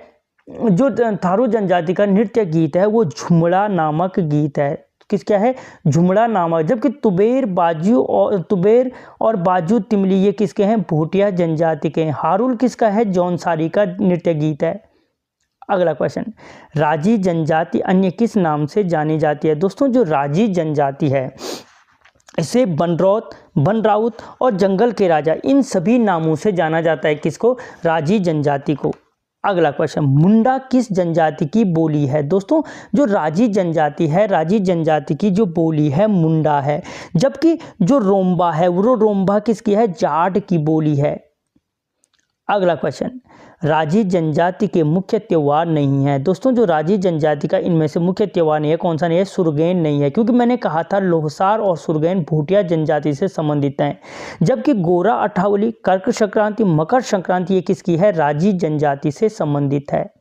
जो थारू जनजाति का नृत्य गीत है वो झुमड़ा नामक गीत है। क्या है, झुमड़ा नामक। जबकि तुबेर और बाजू तिमली ये किसके हैं, भूटिया जनजाति के हैं। हारुल किसका है, जौनसारी का नृत्य गीत है। अगला क्वेश्चन, राजी जनजाति अन्य किस नाम से जानी जाती है। दोस्तों जो राजी जनजाति है इसे बनराउत और जंगल के राजा इन सभी नामों से जाना जाता है। किसको, राजी जनजाति को। अगला क्वेश्चन, मुंडा किस जनजाति की बोली है। दोस्तों जो राजी जनजाति है, राजी जनजाति की जो बोली है मुंडा है। जबकि जो रोम्बा है वो रोम्बा किसकी है, जाट की बोली है। अगला क्वेश्चन, राजी जनजाति के मुख्य त्योहार नहीं है। दोस्तों जो राजी जनजाति का इनमें से मुख्य त्योहार नहीं है, कौन सा नहीं है, सुरगेन नहीं है। क्योंकि मैंने कहा था लोहसार और सुरगेन भूटिया जनजाति से संबंधित हैं। जबकि गोरा अठावली, कर्क संक्रांति, मकर संक्रांति ये किसकी है, राजी जनजाति से संबंधित है।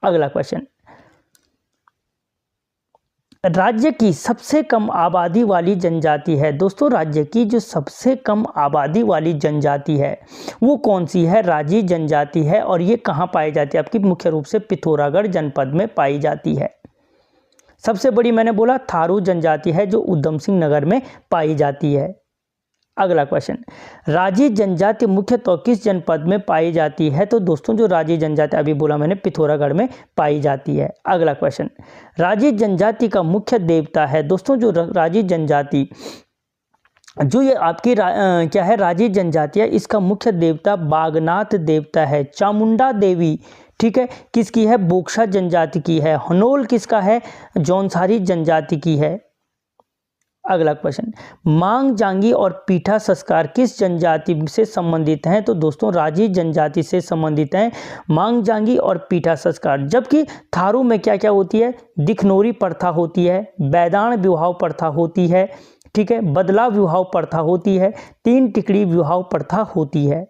अगला क्वेश्चन, राज्य की सबसे कम आबादी वाली जनजाति है। दोस्तों राज्य की जो सबसे कम आबादी वाली जनजाति है वो कौन सी है, राजी जनजाति है। और ये कहाँ पाई जाती है, आपकी मुख्य रूप से पिथौरागढ़ जनपद में पाई जाती है। सबसे बड़ी मैंने बोला थारू जनजाति है जो उधम सिंह नगर में पाई जाती है। अगला क्वेश्चन, राजी जनजाति मुख्यतः किस जनपद में पाई जाती है। तो दोस्तों जो राजी जनजाति अभी बोला मैंने पिथौरागढ़ में पाई जाती है। अगला क्वेश्चन, राजी जनजाति का मुख्य देवता है। दोस्तों जो राजी जनजाति जो ये आपकी क्या है, राजी जनजाति है, इसका मुख्य देवता बागनाथ देवता है। चामुंडा देवी ठीक है किसकी है, बोक्सा जनजाति की है। हनोल किसका है, जौनसारी जनजाति की है। अगला क्वेश्चन, मांग जांगी और पीठा संस्कार किस जनजाति से संबंधित हैं। तो दोस्तों राजी जनजाति से संबंधित हैं मांग जांगी और पीठा संस्कार। जबकि थारू में क्या क्या होती है, दिखनोरी प्रथा होती है, बैदान विवाह प्रथा होती है, ठीक है, बदला विवाह प्रथा होती है, तीन टिकड़ी विवाह प्रथा होती है।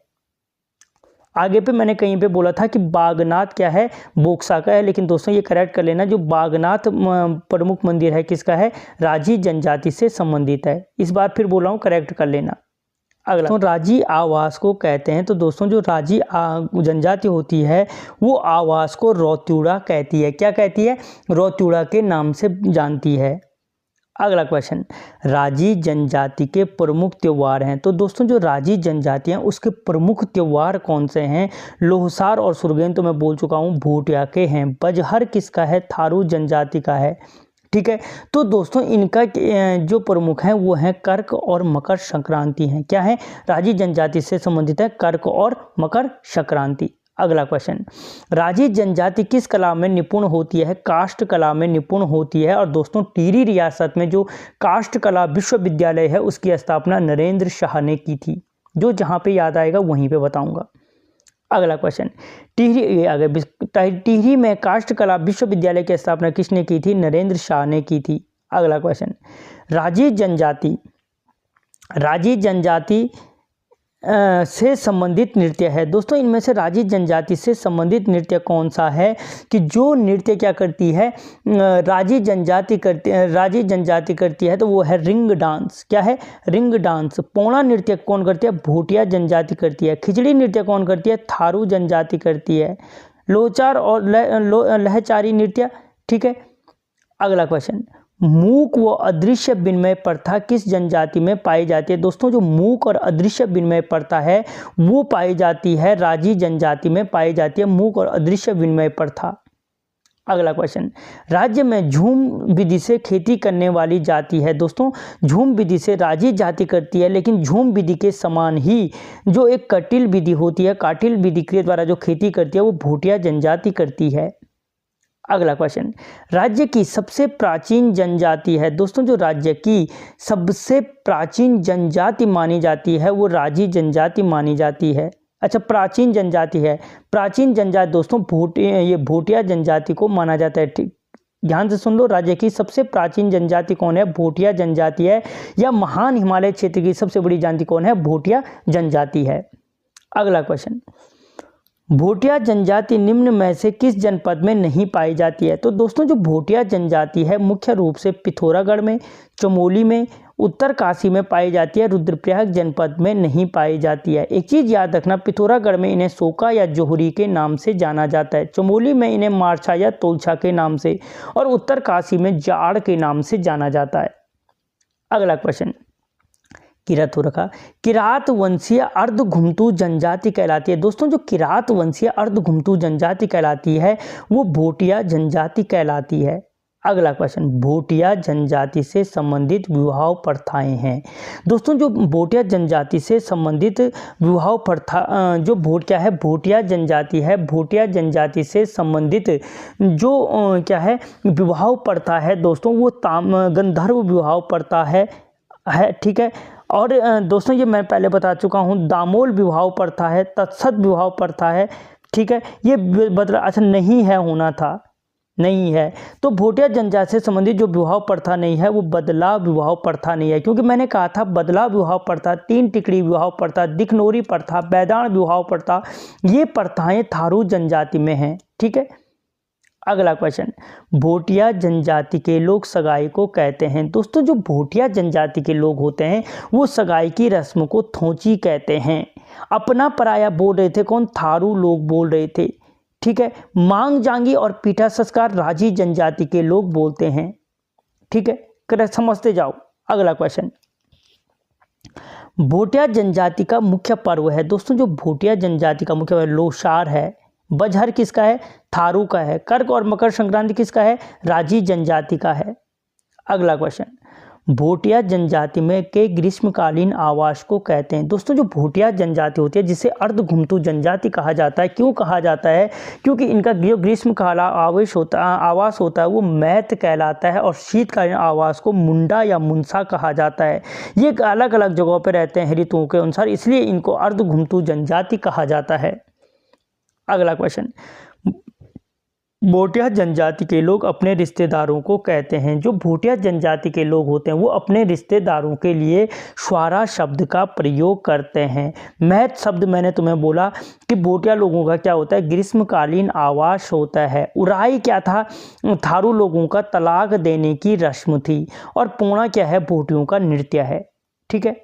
आगे पे मैंने कहीं पे बोला था कि बागनाथ क्या है, बोक्सा का है, लेकिन दोस्तों ये करेक्ट कर लेना, जो बागनाथ प्रमुख मंदिर है किसका है, राजी जनजाति से संबंधित है। इस बार फिर बोल रहा हूँ, करेक्ट कर लेना। अगला तो राजी आवास को कहते हैं। तो दोस्तों जो राजी जनजाति होती है वो आवास को रौत्यूड़ा कहती है। क्या कहती है, रौत्यूड़ा के नाम से जानती है। अगला क्वेश्चन, राजी जनजाति के प्रमुख त्योहार हैं। तो दोस्तों जो राजी जनजाति हैं उसके प्रमुख त्योहार कौन से हैं? लोहसार और सुरगेन तो मैं बोल चुका हूँ भूटिया के हैं। बजहर किसका है? थारू जनजाति का है। ठीक है, तो दोस्तों इनका जो प्रमुख हैं वो हैं कर्क और मकर संक्रांति हैं। क्या है? राजी जनजाति से संबंधित है कर्क और मकर संक्रांति। अगला क्वेश्चन, राजी जनजाति किस कला में निपुण होती है? काष्ठ कला में निपुण होती है। और दोस्तों टिहरी रियासत में जो काष्ठ कला विश्वविद्यालय है उसकी स्थापना नरेंद्र शाह ने की थी। जो जहाँ पे याद आएगा वहीं पे बताऊंगा। अगला क्वेश्चन, टिहरी में काष्ठ कला विश्वविद्यालय की स्थापना किसने की थी? नरेंद्र शाह ने की थी। अगला क्वेश्चन, राजी जनजाति से संबंधित नृत्य है। दोस्तों इनमें से राजी जनजाति से संबंधित नृत्य कौन सा है? कि जो नृत्य क्या करती है राजी जनजाति करती है तो वो है रिंग डांस। क्या है? Ring dance. पौड़ा नृत्य कौन करती है? भूटिया जनजाति करती है। खिचड़ी नृत्य कौन करती है? थारू जनजाति करती है। लोचार और लहचारी नृत्य। ठीक है, अगला क्वेश्चन, मूक व अदृश्य विनिमय प्रथा किस जनजाति में पाई जाती है? दोस्तों जो मूक और अदृश्य विनिमय प्रथा है वो पाई जाती है राजी जनजाति में पाई जाती है मूक और अदृश्य विनिमय प्रथा। अगला क्वेश्चन, राज्य में झूम विधि से खेती करने वाली जाति है। दोस्तों झूम विधि से राजी जाति करती है, लेकिन झूम विधि के समान ही जो एक कटिल विधि होती है, काटिल विधि के द्वारा जो खेती करती है वो भूटिया जनजाति करती है। अगला क्वेश्चन, राज्य की सबसे प्राचीन जनजाति है। दोस्तों जो राज्य की सबसे प्राचीन जनजाति मानी जाती है वो राजी जनजाति मानी जाती है। अच्छा, प्राचीन जनजाति है। प्राचीन जनजाति दोस्तों भूटिया जनजाति को माना जाता है। ठीक, ध्यान से सुन लो, राज्य की सबसे प्राचीन जनजाति कौन है? भूटिया जनजाति है। या महान हिमालय क्षेत्र की सबसे बड़ी जनजाति कौन है? भूटिया जनजाति है। अगला क्वेश्चन, भूटिया जनजाति निम्न में से किस जनपद में नहीं पाई जाती है? तो दोस्तों जो भूटिया जनजाति है मुख्य रूप से पिथौरागढ़ में, चमोली में, उत्तरकाशी में पाई जाती है। रुद्रप्रयाग जनपद में नहीं पाई जाती है। एक चीज़ याद रखना, पिथौरागढ़ में इन्हें सोका या जोहरी के नाम से जाना जाता है, चमोली में इन्हें मारछा या तोलछा के नाम से, और उत्तरकाशी में जाड़ के नाम से जाना जाता है। अगला क्वेश्चन, किरात हो रखा, किरात वंशीय अर्ध घुमतू जनजाति कहलाती है। दोस्तों जो किरात वंशीय अर्ध घुमतू जनजाति कहलाती है वो भूटिया जनजाति कहलाती है। अगला क्वेश्चन, भूटिया जनजाति से संबंधित विवाह प्रथाएं हैं। दोस्तों जो भूटिया जनजाति से संबंधित विवाह प्रथा जो भूटिया जनजाति है, भूटिया जनजाति से संबंधित जो क्या है विवाह प्रथा है दोस्तों वो गंधर्व विवाह प्रथा है। ठीक है, और दोस्तों ये मैं पहले बता चुका हूँ, दामोल विवाह प्रथा है, तत्सत विवाह प्रथा है। ठीक है, ये बदला अच्छा नहीं है, होना था, नहीं है। तो भूटिया जनजाति से संबंधित जो विवाह प्रथा नहीं है वो बदलाव विवाह प्रथा नहीं है, क्योंकि मैंने कहा था बदलाव विवाह प्रथा, तीन टिकड़ी विवाह प्रथा, दिखनोरी प्रथा, बैदान विवाह प्रथा, ये प्रथाएं थारू जनजाति में हैं। ठीक है, अगला क्वेश्चन, भूटिया जनजाति के लोग सगाई को कहते हैं। दोस्तों जो भूटिया जनजाति के लोग होते हैं वो सगाई की रस्म को थोची कहते हैं। अपना पराया बोल रहे थे कौन? थारू लोग बोल रहे थे। ठीक है, मांग जांगी और पीठा संस्कार राजी जनजाति के लोग बोलते हैं। ठीक है, समझते जाओ। अगला क्वेश्चन, भूटिया जनजाति का मुख्य पर्व है। दोस्तों जो भूटिया जनजाति का मुख्य पर्व लोसार है। बजहर किसका है? थारू का है। कर्क और मकर संक्रांति किसका है? राजी जनजाति का है। अगला क्वेश्चन, भूटिया जनजाति में के ग्रीष्मकालीन आवास को कहते हैं। दोस्तों जो भूटिया जनजाति होती है जिसे अर्ध घुमतू जनजाति कहा जाता है, क्यों कहा जाता है? क्योंकि इनका जो ग्रीष्मकालीन आवास होता है वो मैत कहलाता है, और शीतकालीन आवास को मुंडा या मुंसा कहा जाता है। ये अलग अलग जगहों पर रहते हैं ऋतुओं के अनुसार, इसलिए इनको अर्ध घुमतू जनजाति कहा जाता है। अगला क्वेश्चन, भूटिया जनजाति के लोग अपने रिश्तेदारों को कहते हैं। जो भूटिया जनजाति के लोग होते हैं वो अपने रिश्तेदारों के लिए श्वारा शब्द का प्रयोग करते हैं। महत शब्द मैंने तुम्हें बोला कि भूटिया लोगों का क्या होता है? ग्रीष्मकालीन आवास होता है। उराई क्या था? थारू लोगों का तलाक देने की रस्म थी। और पूर्णा क्या है? भूटियों का नृत्य है। ठीक है,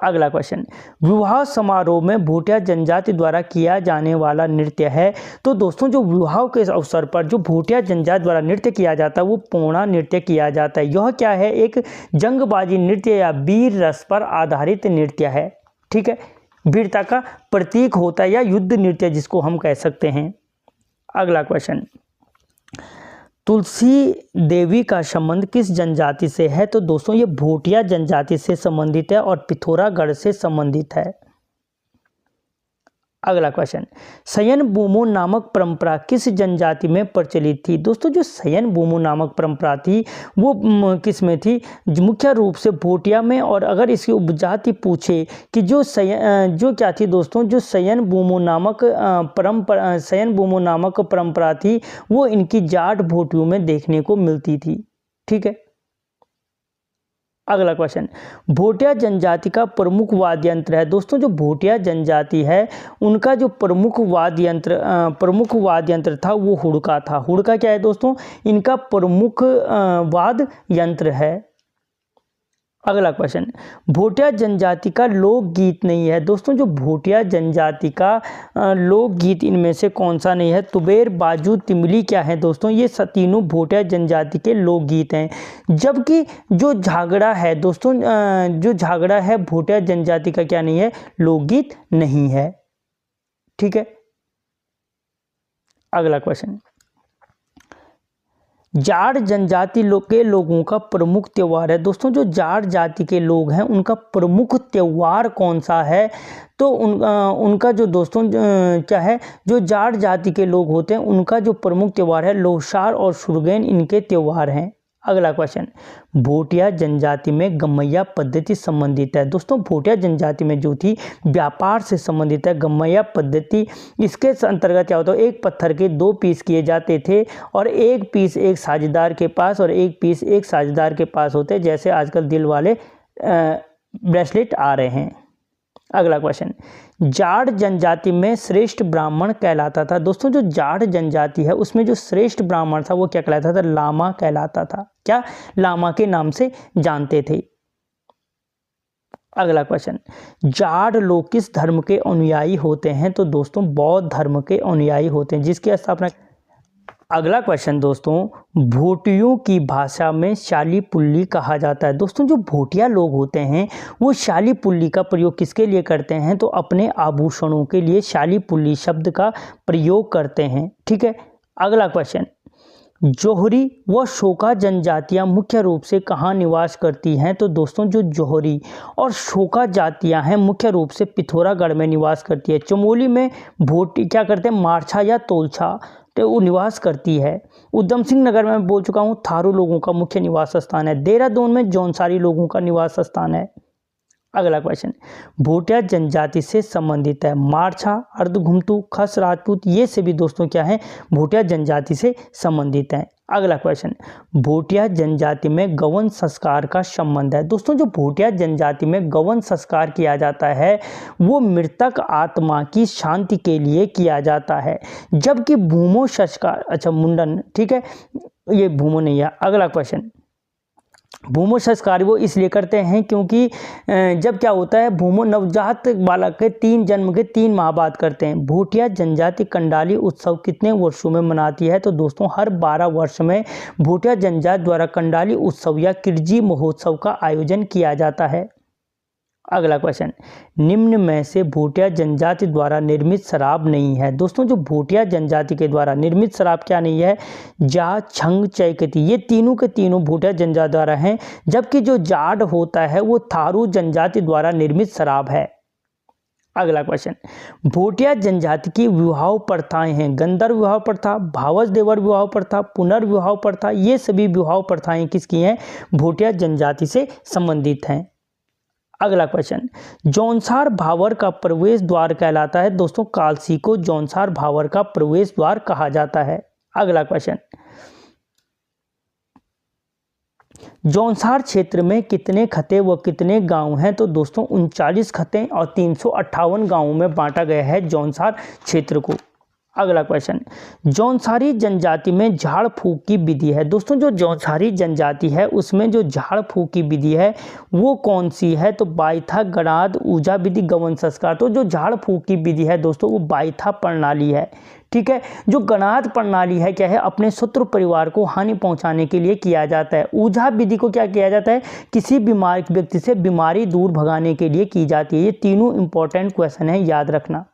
अगला क्वेश्चन, विवाह समारोह में भोटिया जनजाति द्वारा किया जाने वाला नृत्य है। तो दोस्तों जो विवाह के अवसर पर जो भोटिया जनजाति द्वारा नृत्य किया जाता है वो पोणा नृत्य किया जाता है। यह क्या है, एक जंगबाजी नृत्य या वीर रस पर आधारित नृत्य है। ठीक है, वीरता का प्रतीक होता है या युद्ध नृत्य जिसको हम कह सकते हैं। अगला क्वेश्चन, तुलसी देवी का संबंध किस जनजाति से है। तो दोस्तों ये भोटिया जनजाति से संबंधित है और पिथौरागढ़ से संबंधित है। अगला क्वेश्चन, शयन बूमो नामक परंपरा किस जनजाति में प्रचलित थी। दोस्तों जो शयन बूमो नामक परंपरा थी वो किस में थी, मुख्य रूप से भोटिया में। और अगर इसकी उपजाति पूछे कि जो क्या थी दोस्तों, जो शयन बूमो नामक परंपरा थी वो इनकी जाट भोटियों में देखने को मिलती थी। ठीक है। अगला क्वेश्चन, भोटिया जनजाति का प्रमुख वाद्य यंत्र है। दोस्तों जो भोटिया जनजाति है उनका जो प्रमुख वाद्य यंत्र था वो हुड़का था। हुड़का क्या है दोस्तों, इनका प्रमुख वाद्य यंत्र है। अगला क्वेश्चन, भोटिया जनजाति का लोकगीत नहीं है। दोस्तों जो भोटिया जनजाति का लोकगीत इनमें से कौन सा नहीं है, तुबेर, बाजू, तिमली क्या है दोस्तों, ये तीनों भोटिया जनजाति के लोकगीत हैं। जबकि जो झागड़ा है दोस्तों, जो झागड़ा है भोटिया जनजाति का क्या नहीं है, लोकगीत नहीं है। ठीक है। अगला क्वेश्चन, जाट जनजाति के लोगों का प्रमुख त्यौहार है। दोस्तों जो जाट जाति के लोग हैं उनका प्रमुख त्यौहार कौन सा है। तो उनका जो दोस्तों क्या है, जो जाट जाति के लोग होते हैं उनका जो प्रमुख त्यौहार है लोसार और सुरगेन, इनके त्यौहार हैं। अगला क्वेश्चन, भोटिया जनजाति में गमैया पद्धति संबंधित है। दोस्तों भोटिया जनजाति में जो थी व्यापार से संबंधित है गमैया पद्धति। इसके अंतर्गत क्या होता है, एक पत्थर के 2 पीस किए जाते थे और एक पीस एक साझेदार के पास और एक पीस एक साझेदार के पास होते, जैसे आजकल दिल वाले ब्रेसलेट आ रहे हैं। अगला क्वेश्चन, जाट जनजाति में श्रेष्ठ ब्राह्मण कहलाता था। दोस्तों जो जाट जनजाति है उसमें जो श्रेष्ठ ब्राह्मण था वो क्या कहलाता था, लामा कहलाता था। क्या, लामा के नाम से जानते थे। अगला क्वेश्चन, जाट लोग किस धर्म के अनुयायी होते हैं। तो दोस्तों बौद्ध धर्म के अनुयायी होते हैं, जिसकी स्थापना। अगला क्वेश्चन दोस्तों, भोटियों की भाषा में शाली पुल्ली कहा जाता है। दोस्तों जो भोटिया लोग होते हैं वो शाली पुल्ली का प्रयोग किसके लिए करते हैं, तो अपने आभूषणों के लिए शाली पुल्ली शब्द का प्रयोग करते हैं। ठीक है। अगला क्वेश्चन, जोहरी व शोका जनजातियां मुख्य रूप से कहाँ निवास करती हैं। तो दोस्तों जो जोहरी और शोका जातियां हैं मुख्य रूप से पिथौरागढ़ में निवास करती है। चमोली में भोटी क्या करते हैं, मारछा या तोलछा तो वो निवास करती है। उधम सिंह नगर में मैं बोल चुका हूँ थारू लोगों का मुख्य निवास स्थान है। देहरादून में जौनसारी लोगों का निवास स्थान है। अगला क्वेश्चन, भोटिया जनजाति से संबंधित है मारछा, अर्धघुमतू, खस, राजपूत, ये सभी दोस्तों क्या हैं, भोटिया जनजाति से संबंधित हैं। अगला क्वेश्चन, भोटिया जनजाति में गौन संस्कार का संबंध है। दोस्तों जो भोटिया जनजाति में गौन संस्कार किया जाता है वो मृतक आत्मा की शांति के लिए किया जाता है, जबकि भूमो संस्कार, अच्छा मुंडन, ठीक है, ये भूमो नहीं है। अगला क्वेश्चन, भूमो संस्कार वो इसलिए करते हैं क्योंकि जब क्या होता है, भूमो नवजात बालक के 3 जन्म के 3 माह बाद करते हैं। भोटिया जनजाति कंडाली उत्सव कितने वर्षों में मनाती है। तो दोस्तों हर 12 वर्ष में भोटिया जनजाति द्वारा कंडाली उत्सव या किरजी महोत्सव का आयोजन किया जाता है। अगला क्वेश्चन, निम्न में से भोटिया जनजाति द्वारा निर्मित शराब नहीं है। दोस्तों जो भोटिया जनजाति के द्वारा निर्मित शराब क्या नहीं है, जा, छंग, चैकती, ये तीनों के तीनों भोटिया जनजाति द्वारा हैं, जबकि जो जाट होता है वो थारू जनजाति द्वारा निर्मित शराब है। अगला क्वेश्चन, भोटिया जनजाति की विवाह प्रथाएं हैं गंधर्व विवाह प्रथा, भावस देवर विवाह प्रथा, पुनर्विवाह प्रथा, ये सभी विवाह प्रथाएं किसकी हैं, भोटिया जनजाति से संबंधित हैं। अगला क्वेश्चन, जौनसार भावर का प्रवेश द्वार कहलाता है। दोस्तों कालसी को जौनसार भावर का प्रवेश द्वार कहा जाता है। अगला क्वेश्चन, जौनसार क्षेत्र में कितने खते व कितने गांव हैं। तो दोस्तों 39 खते और 358 गांवों में बांटा गया है जौनसार क्षेत्र को। अगला क्वेश्चन, जौनसारी जनजाति में झाड़ फूक की विधि है। दोस्तों जो जौनसारी जनजाति है उसमें जो झाड़ फूक की विधि है वो कौन सी है? तो बाइथा, गणाद, ऊजा विधि, गवन संस्कार। तो जो झाड़ फूक की विधि है दोस्तों वो बाइथा प्रणाली है। ठीक है, जो गणाद प्रणाली है क्या है? अपने शत्रु परिवार को हानि पहुंचाने के लिए किया जाता है। ऊझा विधि को क्या किया जाता है? किसी बीमार व्यक्ति से बीमारी दूर भगाने के लिए की जाती है। ये तीनों इंपॉर्टेंट क्वेश्चन है, याद रखना।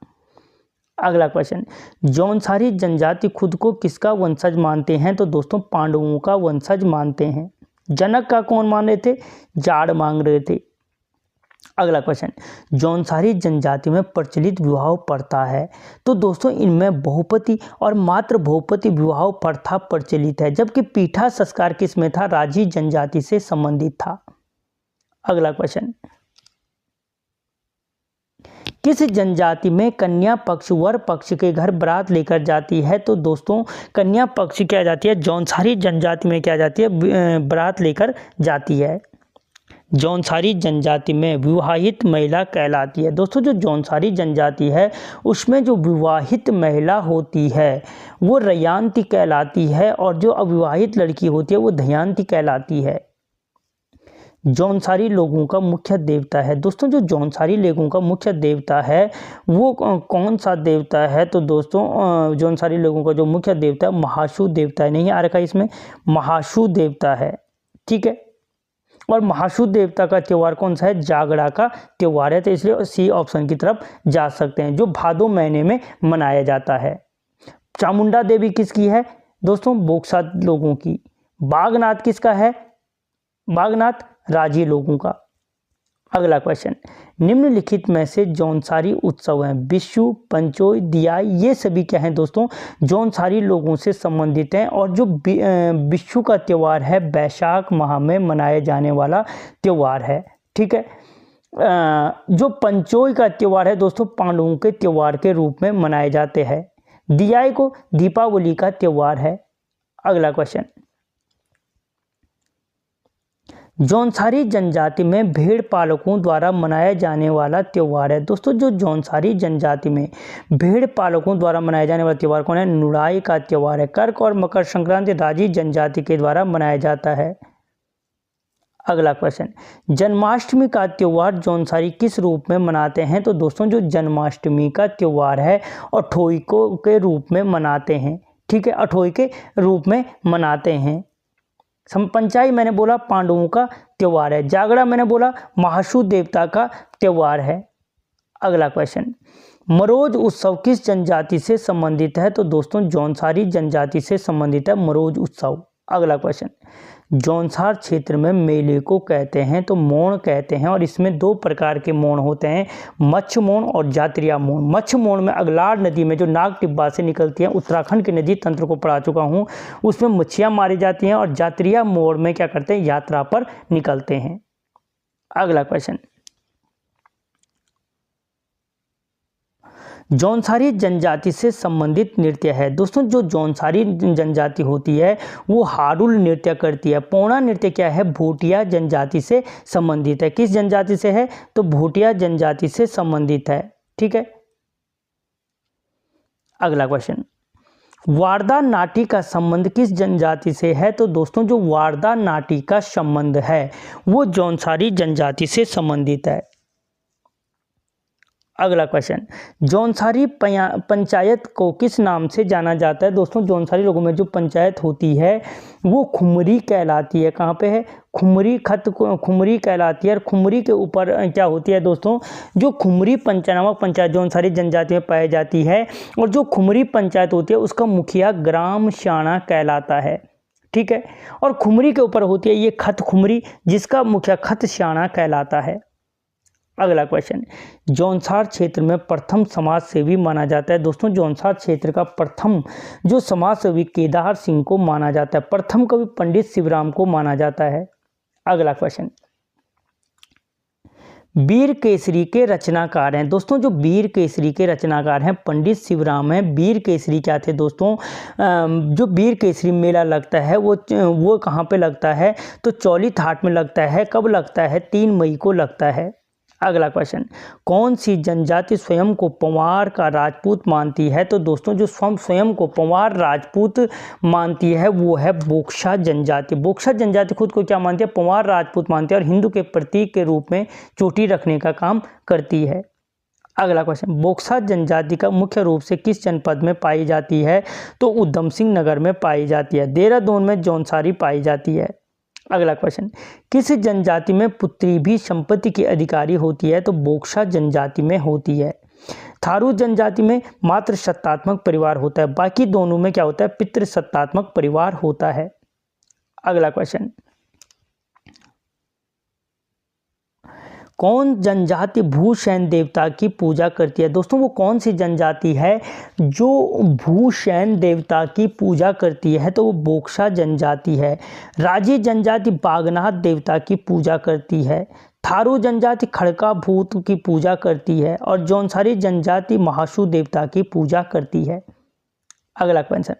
अगला क्वेश्चन, जौनसारी जनजाति खुद को किसका वंशज मानते हैं? तो दोस्तों पांडवों का वंशज मानते हैं। जनक का कौन मान रहे थे? जाड़ मांग रहे थे। अगला क्वेश्चन, जौनसारी जनजाति में प्रचलित विवाह प्रथा है। तो दोस्तों इनमें बहुपति और मात्र बहुपति विवाह प्रथा प्रचलित है, जबकि पीठा संस्कार किसमें था? राजी जनजाति से संबंधित था। अगला क्वेश्चन, किस जनजाति में कन्या पक्ष वर पक्ष के घर बारात लेकर जाती है? तो दोस्तों कन्या पक्ष क्या जाती है? जौनसारी जनजाति में क्या जाती है? बारात लेकर जाती है। जौनसारी जनजाति में विवाहित महिला कहलाती है। दोस्तों जो जौनसारी जनजाति है उसमें जो विवाहित महिला होती है वो रयांती कहलाती है, और जो अविवाहित लड़की होती है वो धयांती कहलाती है। जौनसारी लोगों का मुख्य देवता है। दोस्तों जो जौनसारी लोगों का मुख्य देवता है वो कौन सा देवता है? तो दोस्तों जौनसारी लोगों का जो मुख्य देवता है महाशु देवता है। नहीं आ रखा इसमें, महाशु देवता है। ठीक है, और महाशु देवता का त्यौहार कौन सा है? जागड़ा का त्यौहार है। तो इसलिए सी ऑप्शन की तरफ जा सकते हैं, जो भादो महीने में मनाया जाता है। चामुंडा देवी किसकी है? दोस्तों बोक्सा लोगों की। बागनाथ किसका है? बागनाथ राजी लोगों का। अगला क्वेश्चन, निम्नलिखित में से जौनसारी उत्सव हैं विशु, पंचोय, दियाई, ये सभी क्या हैं दोस्तों? जौनसारी लोगों से संबंधित हैं। और जो विशु का त्यौहार है बैशाख माह में मनाया जाने वाला त्यौहार है। ठीक है, जो पंचोय का त्यौहार है दोस्तों पांडवों के त्यौहार के रूप में मनाए जाते हैं। दियाई को दीपावली का त्यौहार है। अगला क्वेश्चन, जौनसारी जनजाति में भेड़ पालकों द्वारा मनाया जाने वाला त्यौहार है। दोस्तों जो जौनसारी जनजाति में भेड़ पालकों द्वारा मनाया जाने वाला त्यौहार कौन है? नुड़ाई का त्यौहार है। कर्क और मकर संक्रांति राजी जनजाति के द्वारा मनाया जाता है। अगला क्वेश्चन, जन्माष्टमी का त्यौहार जौनसारी किस रूप में मनाते हैं? तो दोस्तों जो जन्माष्टमी का त्यौहार है अठोई को के रूप में मनाते हैं। ठीक है, अठोई के रूप में मनाते हैं। पंचाई मैंने बोला पांडवों का त्यौहार है। जागड़ा मैंने बोला महाशु देवता का त्यौहार है। अगला क्वेश्चन, मरोज उत्सव किस जनजाति से संबंधित है? तो दोस्तों जौनसारी जनजाति से संबंधित है मरोज उत्सव। अगला क्वेश्चन, जौनसार क्षेत्र में मेले को कहते हैं तो मोण कहते हैं, और इसमें दो प्रकार के मोण होते हैं, मच्छ मोण और जात्रिया मोण। मच्छ मोण में अगलाड़ नदी में जो नाग टिब्बा से निकलती है, उत्तराखंड के नदी तंत्र को पढ़ा चुका हूँ, उसमें मच्छियाँ मारी जाती हैं। और जात्रिया मोण में क्या करते हैं? यात्रा पर निकलते हैं। अगला क्वेश्चन, जौनसारी जनजाति से संबंधित नृत्य है। दोस्तों जो जौनसारी जनजाति होती है वो हारुल नृत्य करती है। पौना नृत्य क्या है? भोटिया जनजाति से संबंधित है। किस जनजाति से है? तो भोटिया जनजाति से संबंधित है। ठीक है, अगला क्वेश्चन, वारदा नाटी का संबंध किस जनजाति से है? तो दोस्तों जो वारदा नाटी का संबंध है वो जौनसारी जनजाति से संबंधित है। अगला क्वेश्चन, जौनसारी पंचायत को किस नाम से जाना जाता है? दोस्तों जौनसारी लोगों में जो पंचायत होती है वो खुमरी कहलाती है। कहाँ पे है? खुमरी खुमरी कहलाती है। और खुमरी के ऊपर क्या होती है दोस्तों? जो खुमरी नामक पंचायत जौनसारी जनजाति में पाई जाती है, और जो खुमरी पंचायत होती है उसका मुखिया ग्राम शाणा कहलाता है। ठीक है, और खुमरी के ऊपर होती है ये खत खुमरी, जिसका मुखिया खत शाणा कहलाता है। अगला क्वेश्चन, जौनसार क्षेत्र में प्रथम समाज सेवी माना जाता है। दोस्तों जौनसार क्षेत्र का प्रथम जो समाज सेवी केदार सिंह को माना जाता है। प्रथम कवि पंडित शिवराम को माना जाता है। अगला क्वेश्चन, वीर केसरी के रचनाकार हैं। दोस्तों जो वीर केसरी के रचनाकार हैं पंडित शिवराम हैं। वीर केसरी क्या थे दोस्तों? जो वीर केसरी मेला लगता है वो कहाँ पे लगता है? तो चौली थाट में लगता है। कब लगता है? 3 मई को लगता है। अगला क्वेश्चन, कौन सी जनजाति स्वयं को पंवार का राजपूत मानती है? तो दोस्तों जो स्वयं को पंवार राजपूत मानती है वो है बोक्सा जनजाति। बोक्सा जनजाति खुद को क्या मानती है? पंवार राजपूत मानती है और हिंदू के प्रतीक के रूप में चोटी रखने का काम करती है। अगला क्वेश्चन, बोक्सा जनजाति का मुख्य रूप से किस जनपद में पाई जाती है? तो ऊधम सिंह नगर में पाई जाती है। देहरादून में जौनसारी पाई जाती है। अगला क्वेश्चन, किस जनजाति में पुत्री भी संपत्ति की अधिकारी होती है? तो बोक्सा जनजाति में होती है। थारू जनजाति में मात्र सत्तात्मक परिवार होता है, बाकी दोनों में क्या होता है? पितृ सत्तात्मक परिवार होता है। अगला क्वेश्चन, कौन जनजाति भूषैन देवता की पूजा करती है? दोस्तों वो कौन सी जनजाति है जो भूषैन देवता की पूजा करती है? तो वो बोक्सा जनजाति है। राजी जनजाति बागनाथ देवता की पूजा करती है। थारू जनजाति खड़का भूत की पूजा करती है और जौनसारी जनजाति महासू देवता की पूजा करती है। अगला क्वेश्चन,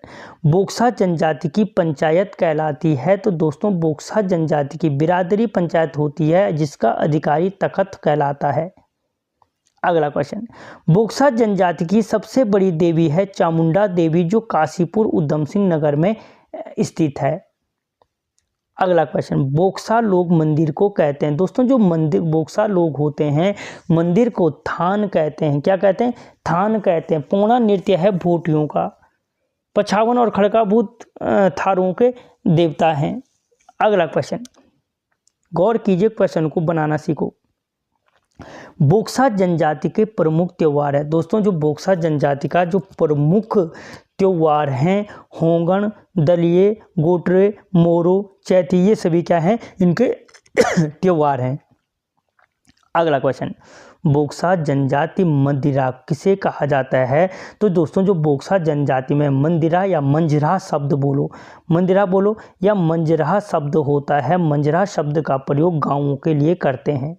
बोक्सा जनजाति की पंचायत कहलाती है? तो दोस्तों बोक्सा जनजाति की बिरादरी पंचायत होती है जिसका अधिकारी तखत कहलाता है। अगला क्वेश्चन, बोक्सा जनजाति की सबसे बड़ी देवी है चामुंडा देवी जो काशीपुर ऊधम सिंह नगर में स्थित है। अगला क्वेश्चन, बोक्सा लोग मंदिर को कहते हैं? दोस्तों जो मंदिर बोक्सा लोग होते हैं मंदिर को थान कहते हैं। क्या कहते हैं? थान कहते हैं। पोना नृत्य है भोटियों का। पछावन और खड़का भूत थारों के देवता हैं। अगला क्वेश्चन, गौर कीजिए, क्वेश्चन को बनाना सीखो। बोक्सा जनजाति के प्रमुख त्योहार है। दोस्तों जो बोक्सा जनजाति का जो प्रमुख त्योहार हैं होंगण, दलिये, गोटरे, मोरो, चैती, ये सभी क्या हैं? इनके त्योहार हैं। अगला क्वेश्चन, बोक्सा जनजाति मंदिरा किसे कहा जाता है? तो दोस्तों जो बोक्सा जनजाति में मंदिरा या मंजरा शब्द बोलो, मंदिरा बोलो या मंजरा शब्द होता है, मंजरा शब्द का प्रयोग गांवों के लिए करते हैं।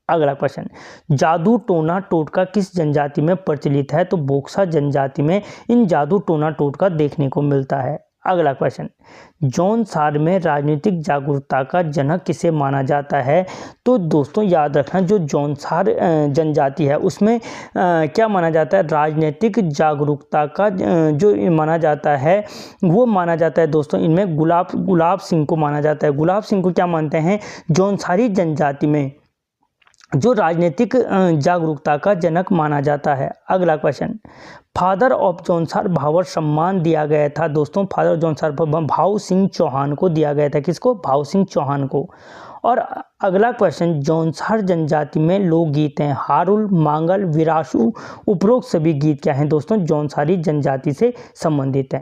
अगला क्वेश्चन, जादू टोना टोटका किस जनजाति में प्रचलित है? तो बोक्सा जनजाति में इन जादू टोना टोटका देखने को मिलता है। अगला क्वेश्चन, जौनसार में राजनीतिक जागरूकता का जनक किसे माना जाता है? तो दोस्तों याद रखना जो जौनसार जनजाति है उसमें क्या माना जाता है? राजनीतिक जागरूकता का जो माना जाता है वो माना जाता है दोस्तों इनमें गुलाब सिंह को माना जाता है। गुलाब सिंह को क्या मानते हैं? जौनसारी जनजाति में जो राजनीतिक जागरूकता का जनक माना जाता है। अगला क्वेश्चन, फादर ऑफ जौनसार भावर सम्मान दिया गया था? दोस्तों फादर ऑफ जौनसार भाव सिंह चौहान को दिया गया था। किसको? भाव सिंह चौहान को। और अगला क्वेश्चन, जौनसार जनजाति में लोकगीत हैं हारुल, मांगल, विरासू, उपरोक्त सभी गीत क्या हैं? दोस्तों जौनसारी जनजाति से संबंधित हैं।